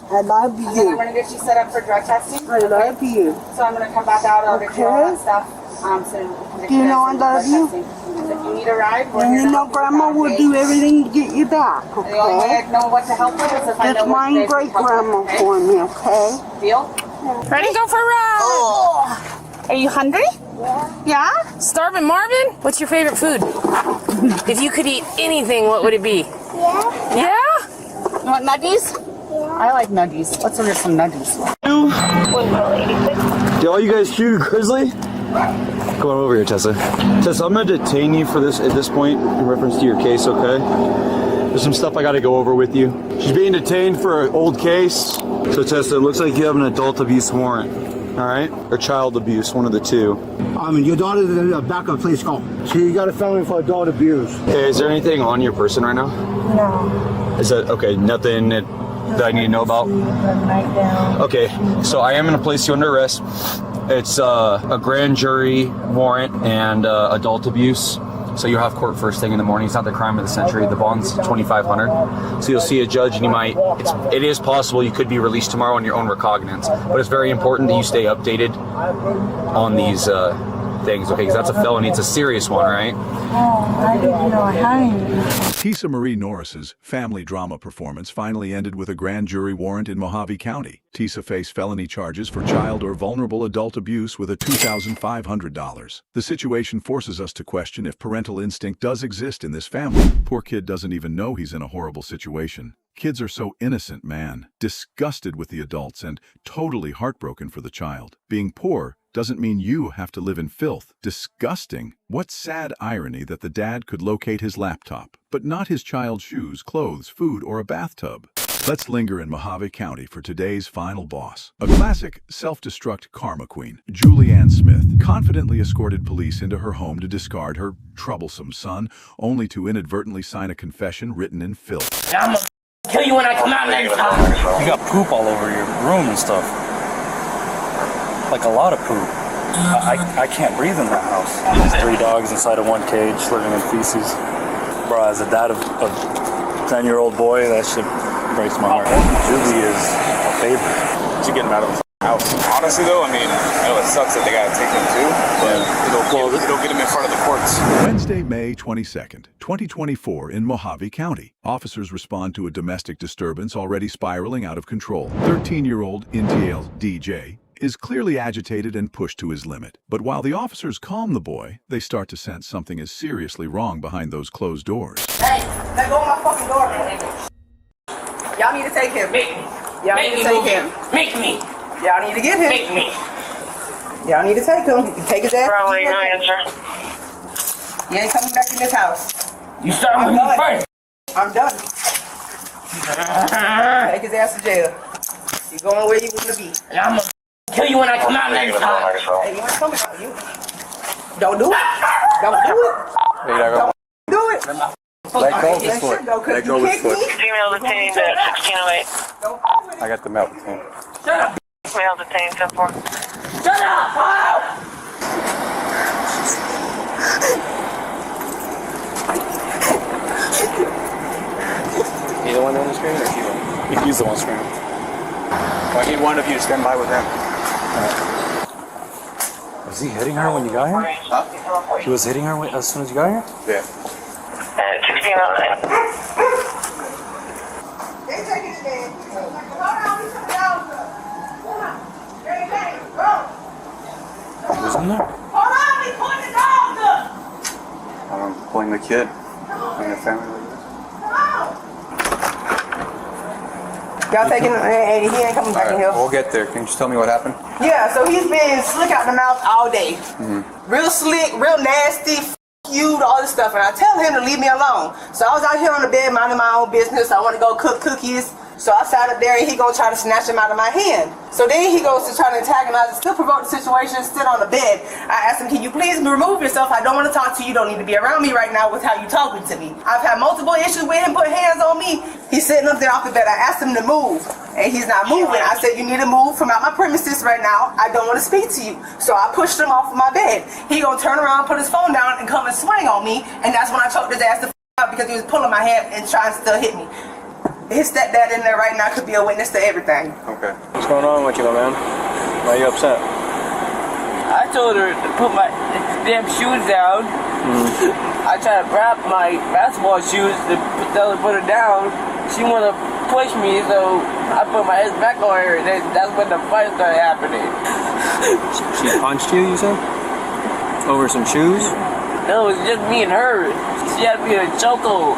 I love you. And then I'm going to get you set up for drug testing. I love you. So I'm going to come back out, I'll get you all that stuff. So Do you know I love you? If you need a ride, we're And here you to know help Grandma you will out, do everything to get you back, okay? The only way I know what to help with is if I know That's what my great grandma for me, okay? Deal? Ready to go for a ride? Oh. Are you hungry? Yeah? Starving Marvin? What's your favorite food? If you could eat anything, what would it be? Yeah? You want nuggies? I like nuggies. Let's order some nuggies. Do all you guys shoot a grizzly? Come on over here, Tessa. Tessa, I'm gonna detain you for this at this point in reference to your case, okay? There's some stuff I gotta go over with you. She's being detained for an old case. So Tessa, it looks like you have an adult abuse warrant, all right? Or child abuse, one of the two. Your daughter's in a backup place call. She got a felony for adult abuse. Okay, is there anything on your person right now? No. Is that, okay, nothing that I need to know about? Right down. Okay, so I am gonna place you under arrest. It's a grand jury warrant and adult abuse. So you'll have court first thing in the morning. It's not the crime of the century. The bond's $2,500. So you'll see a judge and it is possible you could be released tomorrow on your own recognizance. But it's very important that you stay updated on these things, okay? Because that's a felony. It's a serious one, right? Oh, I didn't know I had any. Tisa Marie Norris's family drama performance finally ended with a grand jury warrant in Mojave County. Tisa faced felony charges for child or vulnerable adult abuse with a $2,500. The situation forces us to question if parental instinct does exist in this family. Poor kid doesn't even know he's in a horrible situation. Kids are so innocent, man. Disgusted with the adults and totally heartbroken for the child. Being poor doesn't mean you have to live in filth. Disgusting. What sad irony that the dad could locate his laptop, but not his child's shoes, clothes, food, or a bathtub. Let's linger in Mojave County for today's final boss. A classic self-destruct karma queen, Julianne Smith, confidently escorted police into her home to discard her troublesome son, only to inadvertently sign a confession written in filth. I'm gonna kill you when I come out next time. You got poop all over your room and stuff. Like a lot of poop. I can't breathe in that house. There's 3 dogs inside of 1 cage living in feces. Bro, as a dad of a 10-year-old boy, that shit breaks my heart. Julie is a favorite. To get him out of the house. Honestly though, I mean, I know it sucks that they gotta take him too, but it'll get him in front of the courts. Wednesday, May 22nd, 2024 in Mojave County. Officers respond to a domestic disturbance already spiraling out of control. 13-year-old Intiel DJ is clearly agitated and pushed to his limit. But while the officers calm the boy, they start to sense something is seriously wrong behind those closed doors. Hey, let go of my fucking door, man. Y'all need to take him. Make me. Y'all need to take him. Make me. Y'all need to get him. Make me. Y'all need to take him. You can take his ass. Probably no answer. He ain't coming back in this house. You start with me first. I'm done. Take his ass to jail. You're going where you want to be. And I'm gonna kill you when I come out next time. Hey, you ain't coming out. You don't do it. Don't do it. Don't do it. Let go of his foot. Let go of his foot. Female detained at 1608. I got the male detained. Shut up. Male detained 10-4. Shut up! He the one on the screen or she? He's the one screaming. I need one of you to stand by with him. Was he hitting her when you got here? Huh? He was hitting her as soon as you got here? Yeah. 1609. Who's in there? I'm pulling the kid. Pulling the family like this. Y'all taking and he ain't coming back in here. We'll get there. Can you just tell me what happened? Yeah, so he's been slick out the mouth all day. Mm-hmm. Real slick, real nasty, you, all this stuff. And I tell him to leave me alone. So I was out here on the bed minding my own business. I want to go cook cookies. So I sat up there and he gonna try to snatch him out of my hand. So then he goes to try to antagonize and still provoke the situation, sit on the bed. I asked him, can you please remove yourself? I don't want to talk to you. You don't need to be around me right now with how you talking to me. I've had multiple issues with him putting hands on me. He's sitting up there off the bed. I asked him to move and he's not moving. I said, you need to move from out my premises right now. I don't want to speak to you. So I pushed him off of my bed. He gonna turn around, put his phone down and come and swing on me. And that's when I choked his ass the out because he was pulling my hand and trying to still hit me. His stepdad in there right now could be a witness to everything. Okay. What's going on with you, my man? Why are you upset? I told her to put my damn shoes down. I tried to grab my basketball shoes to put her down. She wanted to push me, so I put my head back on her. That's when the fight started happening. She punched you, you said? Over some shoes? No, it was just me and her. She had me in a chokehold.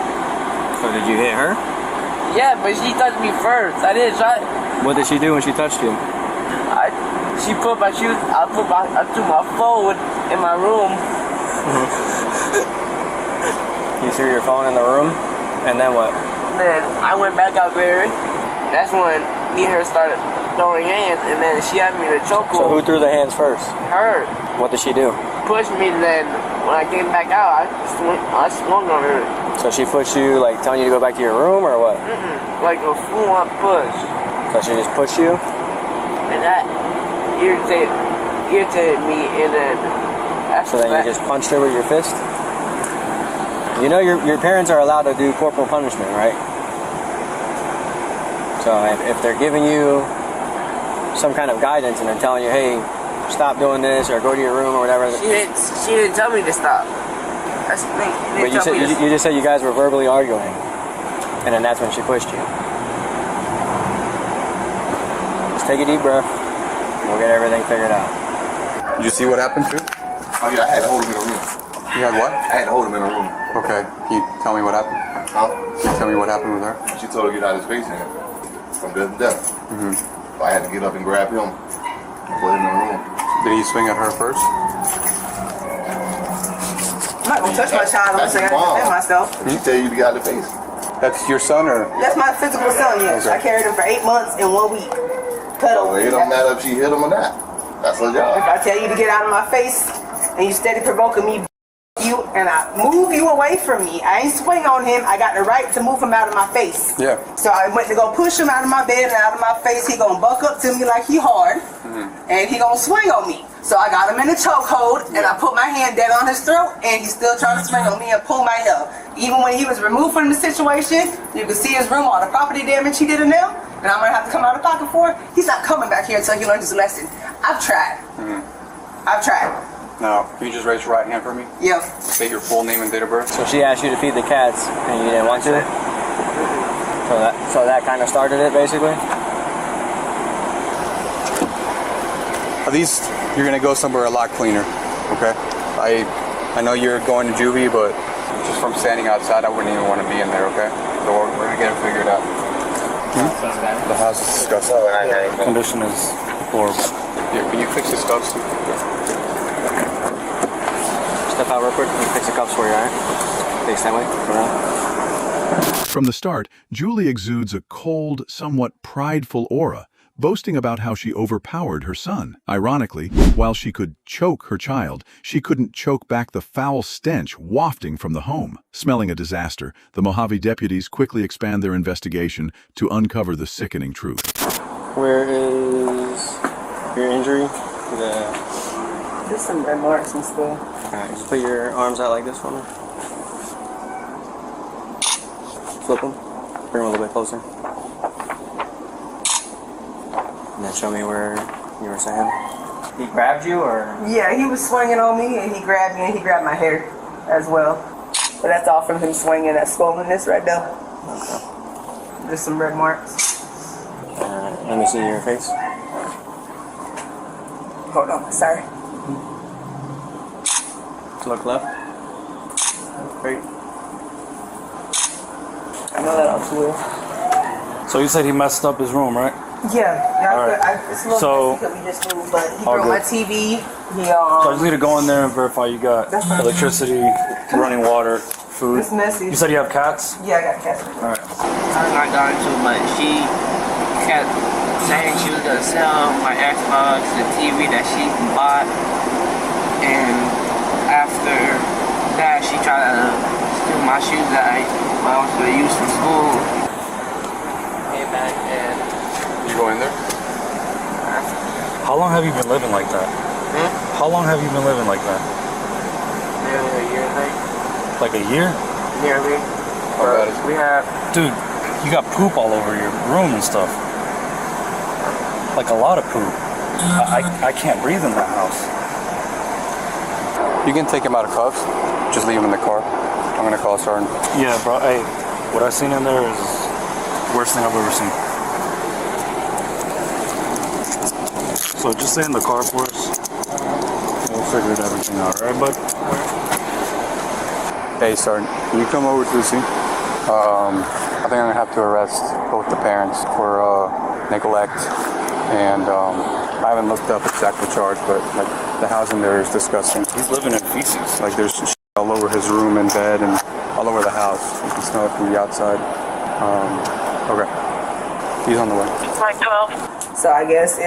So did you hit her? Yeah, but she touched me first. I didn't try. What did she do when she touched you? She put my shoes. I took my phone in my room. You threw your phone in the room, and then what? Then I went back out there. That's when me and her started throwing hands, and then she had me in a chokehold. So who threw the hands first? Her. What did she do? Pushed me. Then when I came back out, I swung on her. So she pushed you, like telling you to go back to your room, or what? Like a full-on push. So she just pushed you? And that irritated me, and then after so then you just punched her with your fist? You know your parents are allowed to do corporal punishment, right? So if they're giving you some kind of guidance and they're telling you, hey, stop doing this or go to your room or whatever. She didn't tell me to stop. That's the thing. But you just said you guys were verbally arguing, and then that's when she pushed you. Just take a deep breath. We'll get everything figured out. Did you see what happened too? Oh yeah, I had to hold him in a room. You had what? I had to hold him in a room. Okay. Can you tell me what happened? Huh? Can you tell me what happened with her? She told her to get out of his face and from death to death. Mm-hmm. So I had to get up and grab him and put him in a room. Did he swing at her first? I'm not gonna touch my child unless I gotta defend myself. She tell you to get out of the face. That's your son, or? That's my physical son, yes. Okay. I carried him for 8 months and 1 week. So it don't matter if she hit him or not. That's her job. If I tell you to get out of my face and you steady provoking me, you and I move you away from me. I ain't swing on him. I got the right to move him out of my face. Yeah. So I went to go push him out of my bed and out of my face. He gonna buck up to me like he hard, and he gonna swing on me. So I got him in a chokehold, and I put my hand dead on his throat, and he's still trying to swing on me and pull my hair. Even when he was removed from the situation, you can see his room, all the property damage he did in there, and I'm gonna have to come out of pocket for it. He's not coming back here until he learns his lesson. I've tried. I've tried. Now, can you just raise your right hand for me? Yeah. State your full name and date of birth. So she asked you to feed the cats, and you didn't want to? So that kind of started it, basically? Are these, you're going to go somewhere a lot cleaner, okay? I know you're going to juvie, but just from standing outside, I wouldn't even want to be in there, okay? So we're going to get it figured out. The house is disgusting. The condition is horrible. Yeah, can you fix the cuffs? Step out real quick. Let me fix the cuffs for you, alright? Face that way. Go around. From the start, Julie exudes a cold, somewhat prideful aura, boasting about how she overpowered her son. Ironically, while she could choke her child, she couldn't choke back the foul stench wafting from the home. Smelling a disaster, the Mojave deputies quickly expand their investigation to uncover the sickening truth. Where is your injury? Just some red marks and stuff. Alright, just put your arms out like this for me. Flip them. Bring them a little bit closer. And then show me where you were saying. He grabbed you, or? Yeah, he was swinging on me, and he grabbed me, and he grabbed my hair as well. But that's all from him swinging. That swollenness right there. Okay. Just some red marks. Alright, let me see your face. Hold on, sorry. Look left. Great. I know that off will. So you said he messed up his room, right? Yeah. All right. It's a little So, messy because we just moved, but he all broke my good. TV. He, So I just need to go in there and verify you got That's fine. electricity, running water, food. It's messy. You said you have cats? Yeah, I got cats. All right. I'm not going too much. She kept saying she was gonna sell my Xbox, the TV that she bought, and after that, she tried to steal my shoes that I was gonna use for school. Came back and You go in there? How long have you been living like that? How long have you been living like that? nearly a year late. Like a year? Nearly. How bad is it? We have. Dude, you got poop all over your room and stuff. Like a lot of poop. I can't breathe in that house. You can take him out of cuffs. Just leave him in the car. I'm gonna call a sergeant. Yeah, bro. Hey, what I seen in there is the worst thing I've ever seen. So just stay in the car for us. We'll figure everything out, alright, bud? Hey, sergeant, can you come over to the scene? I think I'm gonna have to arrest both the parents for neglect, and I haven't looked up exactly charge, but like the housing there is disgusting. He's living in feces. Like there's shit all over his room and bed and all over the house. You can smell it from the outside. Okay, he's on the way. It's like 12. So I guess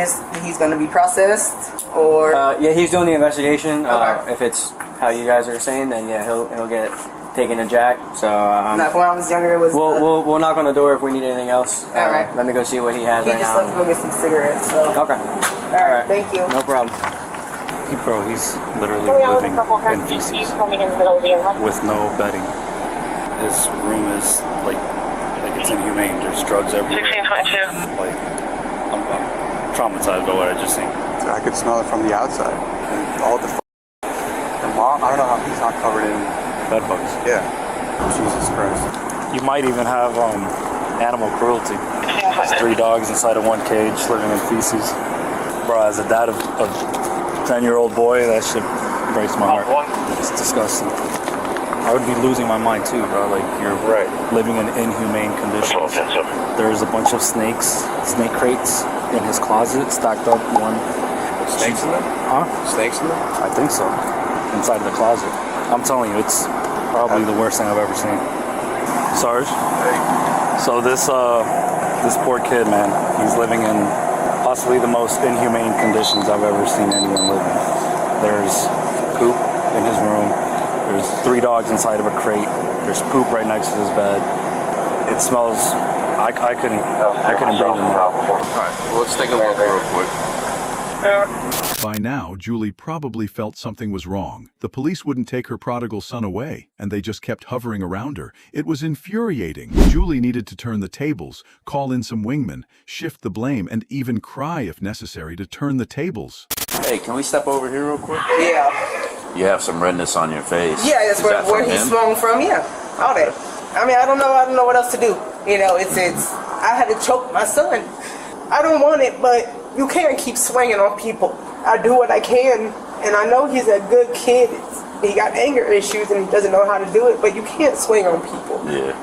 he's going to be processed, or Yeah, he's doing the investigation. Okay. If it's how you guys are saying, then yeah, he'll get taken to jack. So like when I was younger, it was. we'll knock on the door if we need anything else. All right. Let me go see what he has He right just now. left to go get some cigarettes. So. Okay. All right. Thank you. No problem. Bro, he's literally living in feces with no bedding. His room is like it's inhumane. There's drugs everywhere. 1622. Like, I'm traumatized by what I just seen. I could smell it from the outside. And all the mom, I don't know how he's not covered in bed bugs. Yeah. Jesus Christ. You might even have animal cruelty. There's 3 dogs inside of 1 cage living in feces. Bro, as a dad of 10-year-old boy, that shit breaks my heart. It's disgusting. I would be losing my mind too, bro. Like, you're living in inhumane conditions. There's a bunch of snake crates in his closet, stacked up one. Snakes in there? Huh? Snakes in there? I think so. Inside the closet. I'm telling you, it's probably the worst thing I've ever seen. Sarge? So this poor kid, man, he's living in possibly the most inhumane conditions I've ever seen anyone live in. There's poop in his room. There's 3 dogs inside of a crate. There's poop right next to his bed. It smells. I couldn't breathe in there. All right, well, let's take a look real quick. By now, Julie probably felt something was wrong. The police wouldn't take her prodigal son away, and they just kept hovering around her. It was infuriating. Julie needed to turn the tables, call in some wingmen, shift the blame, and even cry if necessary to turn the tables. Hey, can we step over here real quick? Yeah. You have some redness on your face. Yeah, that's Is where, that where from he him? swung from. Yeah, all that. I mean, I don't know what else to do. You know, it's. I had to choke my son. I don't want it, but you can't keep swinging on people. I do what I can, and I know he's a good kid. He got anger issues and he doesn't know how to do it, but you can't swing on people. Yeah.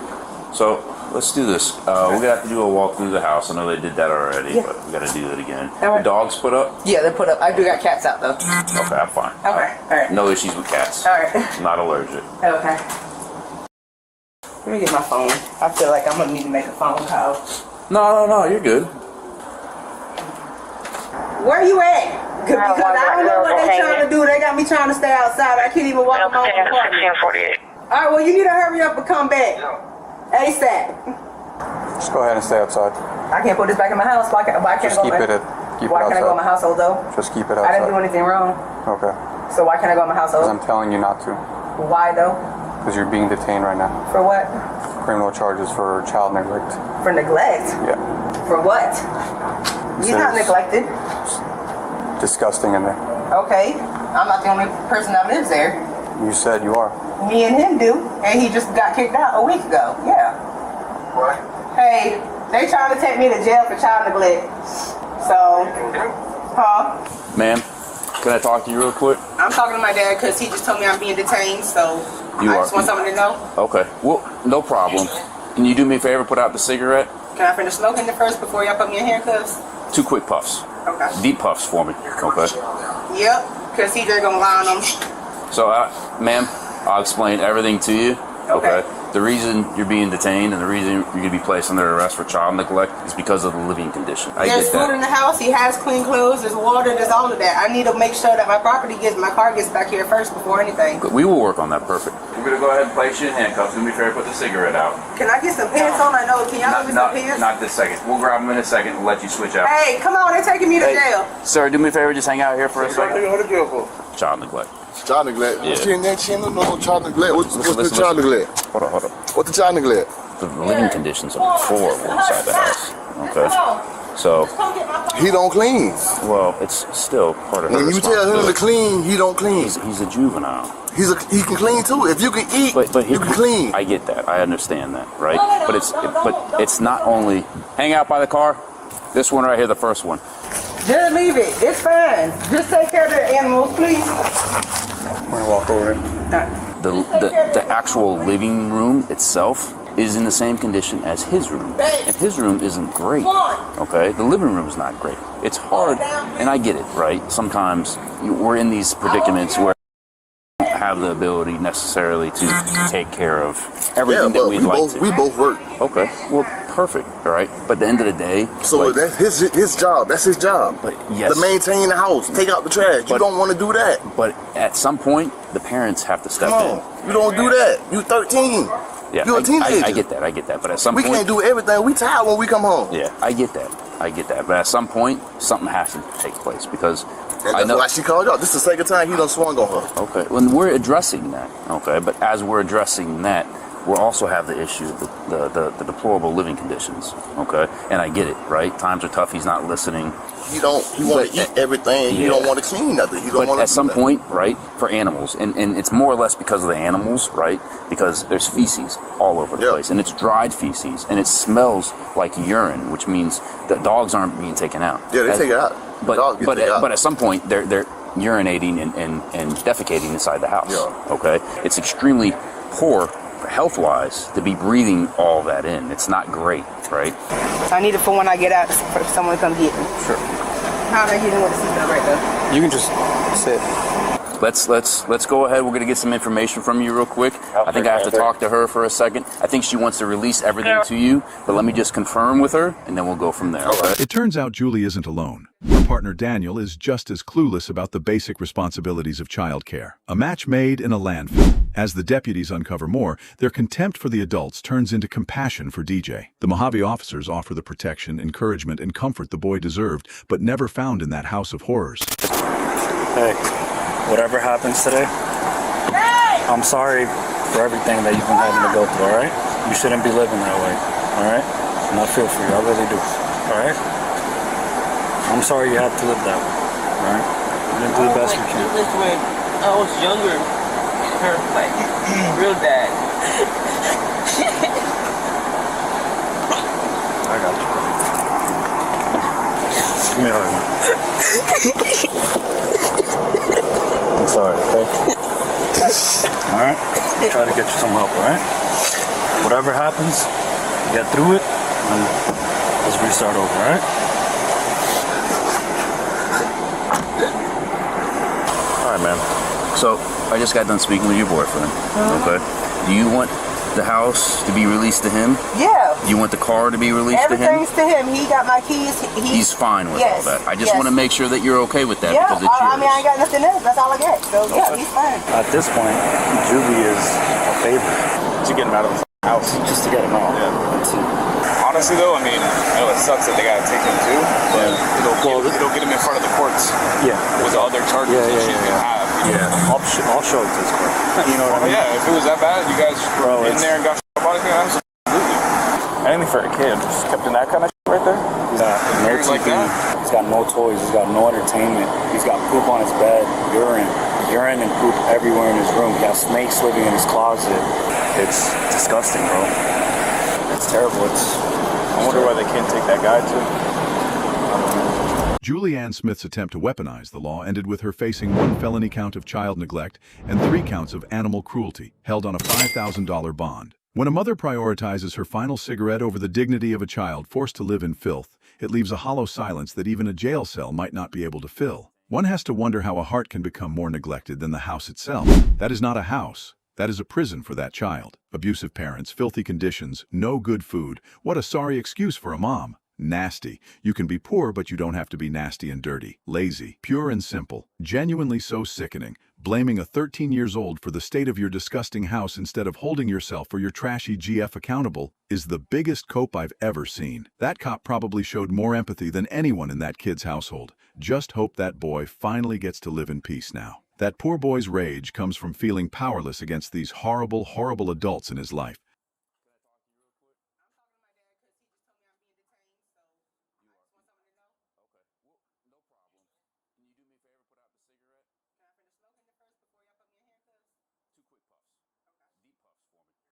So let's do this. We're gonna have to do a walk through the house. I know they did that already, Yeah. but we gotta do that again. All right. The dogs put up? Yeah, they're put up. I do got cats out though. Okay, I'm fine. Okay, all right. No issues with cats. All right. Not allergic. Okay. Let me get my phone. I feel like I'm gonna need to make a phone call. No, you're good. Where you at? Because I don't know what they trying to do. They got me trying to stay outside. I can't even walk in my own apartment. All right, well, you need to hurry up and come back. ASAP. Just go ahead and stay outside. I can't put this back in my house. Why can't I Just go keep it Why can't I go in my household, though? Just keep it outside. I didn't do anything wrong. Okay. So why can't I go in my household? Because I'm telling you not to. Why, though? Because you're being detained right now. For what? Criminal charges for child neglect. For neglect? Yeah. For what? You're not neglected. Disgusting in there. Okay. I'm not the only person that lives there. You said you are. Me and him do. And he just got kicked out a week ago. Yeah. What? Hey, they trying to take me to jail for child neglect. So, Ma'am, can I talk to you real quick? I'm talking to my dad because he just told me I'm being detained, so I just want someone to know. Okay. Well, no problem. Can you do me a favor, put out the cigarette? Can I finish smoking it first before y'all put me in handcuffs? 2 quick puffs. Okay. Deep puffs for me. Okay. Yep, because CJ gonna lie on them. So, ma'am, I'll explain everything to you. Okay. The reason you're being detained and the reason you're going to be placed under arrest for child neglect is because of the living condition. There's food in the house. He has clean clothes. There's water. There's all of that. I need to make sure that my car gets back here first before anything. We will work on that. Perfect. We're going to go ahead and place you in handcuffs. Do me a favor, put the cigarette out. Can I get some pants on? I know. Can y'all give me some pants? Not this second. We'll grab them in a second and let you switch out. Hey, come on. They're taking me to jail. Sir, do me a favor. Just hang out here for a second. What are you jail for? Child neglect. Child neglect? Yeah. She ain't no child neglect. What's the child neglect? Hold on. What's the child neglect? The living conditions are horrible inside the house. Okay. So he don't clean. Well, it's still part of her when you tell him to clean, he don't clean. He's a juvenile. He can clean too. If you can eat, but you can clean. I get that. I understand that, right? But it's not only hang out by the car. This one right here, the first one. Just leave it. It's fine. Just take care of the animals, please. I'm gonna walk over it. The actual living room itself is in the same condition as his room. And his room isn't great. Okay? The living room is not great. It's hard, and I get it, right? Sometimes we're in these predicaments where we don't have the ability necessarily to take care of everything that we'd like to. We both work. Okay. Well, perfect. All right. But at the end of the day, so that's his job. That's his job. But yes, to maintain the house, take out the trash. You don't want to do that. But at some point, the parents have to step in. You don't do that. You 13. Yeah, you're a teenager. I get that. But at some point, we can't do everything. We tired when we come home. Yeah, I get that. But at some point, something has to take place because. And that's why she called y'all. This is the second time he done swung on her. Okay. When we're addressing that, okay, but as we're addressing that, we also have the issue of the deplorable living conditions, okay? And I get it, right? Times are tough. He's not listening. He want to eat everything. He don't want to clean nothing. He don't want to. At some point, right, for animals, and it's more or less because of the animals, right? Because there's feces all over the place, and it's dried feces, and it smells like urine, which means that dogs aren't being taken out. Yeah, they take it out. But at some point, they're urinating and defecating inside the house. Yeah. Okay, it's extremely poor health-wise to be breathing all that in. It's not great, right? I need it for when I get out for someone to come get me. Sure. How am I getting with the seatbelt right there? You can just sit. Let's go ahead. We're gonna get some information from you real quick. I think I have to talk to her for a second. I think she wants to release everything to you, but let me just confirm with her, and then we'll go from there. Okay? It turns out Julie isn't alone. Her partner Daniel is just as clueless about the basic responsibilities of childcare. A match made in a landfill. As the deputies uncover more, their contempt for the adults turns into compassion for DJ. The Mojave officers offer the protection, encouragement, and comfort the boy deserved, but never found in that house of horrors. Hey, whatever happens today, I'm sorry for everything that you've been having to go through, all right? You shouldn't be living that way, all right? And I feel for you, I really do, all right? I'm sorry you have to live that way, all right? We're gonna do the best we can. When I was younger, her like real bad. I got you. Give me a hug, man. I'm sorry, okay? Alright? Try to get you some help, alright? Whatever happens, get through it, and let's restart over, alright? Alright, man. So, I just got done speaking with your boyfriend, okay? Do you want the house to be released to him? Yeah. You want the car to be released to him? Everything's to him. He got my keys. He's fine with all that. I just want to make sure that you're okay with that because it's yours. I mean, I ain't got nothing else. That's all I got. So, yeah, he's fine. At this point, Julie is a favor. To get him out of the house. Just to get him out. Yeah. That's it. Honestly, though, I mean, I know it sucks that they gotta take him too, but it'll get him in front of the courts. Yeah. With all their charges that she can have. Yeah. I'll show it to his court. You know what I mean? Yeah, if it was that bad, you guys were in there and got shot about it, absolutely. Anything for a kid. Just kept in that kind of shit right there. He's got no TV. Like that? He's got no toys. He's got no entertainment. He's got poop on his bed, urine and poop everywhere in his room. He has snakes living in his closet. It's disgusting, bro. It's terrible. I wonder why they can't take that guy too. Julie Ann Smith's attempt to weaponize the law ended with her facing 1 felony count of child neglect and 3 counts of animal cruelty, held on a $5,000 bond. When a mother prioritizes her final cigarette over the dignity of a child forced to live in filth, it leaves a hollow silence that even a jail cell might not be able to fill. One has to wonder how a heart can become more neglected than the house itself. That is not a house. That is a prison for that child. Abusive parents, filthy conditions, no good food. What a sorry excuse for a mom. Nasty. You can be poor, but you don't have to be nasty and dirty. Lazy. Pure and simple. Genuinely so sickening. Blaming a 13-year-old for the state of your disgusting house instead of holding yourself or your trashy GF accountable is the biggest cope I've ever seen. That cop probably showed more empathy than anyone in that kid's household. Just hope that boy finally gets to live in peace now. That poor boy's rage comes from feeling powerless against these horrible, horrible adults in his life.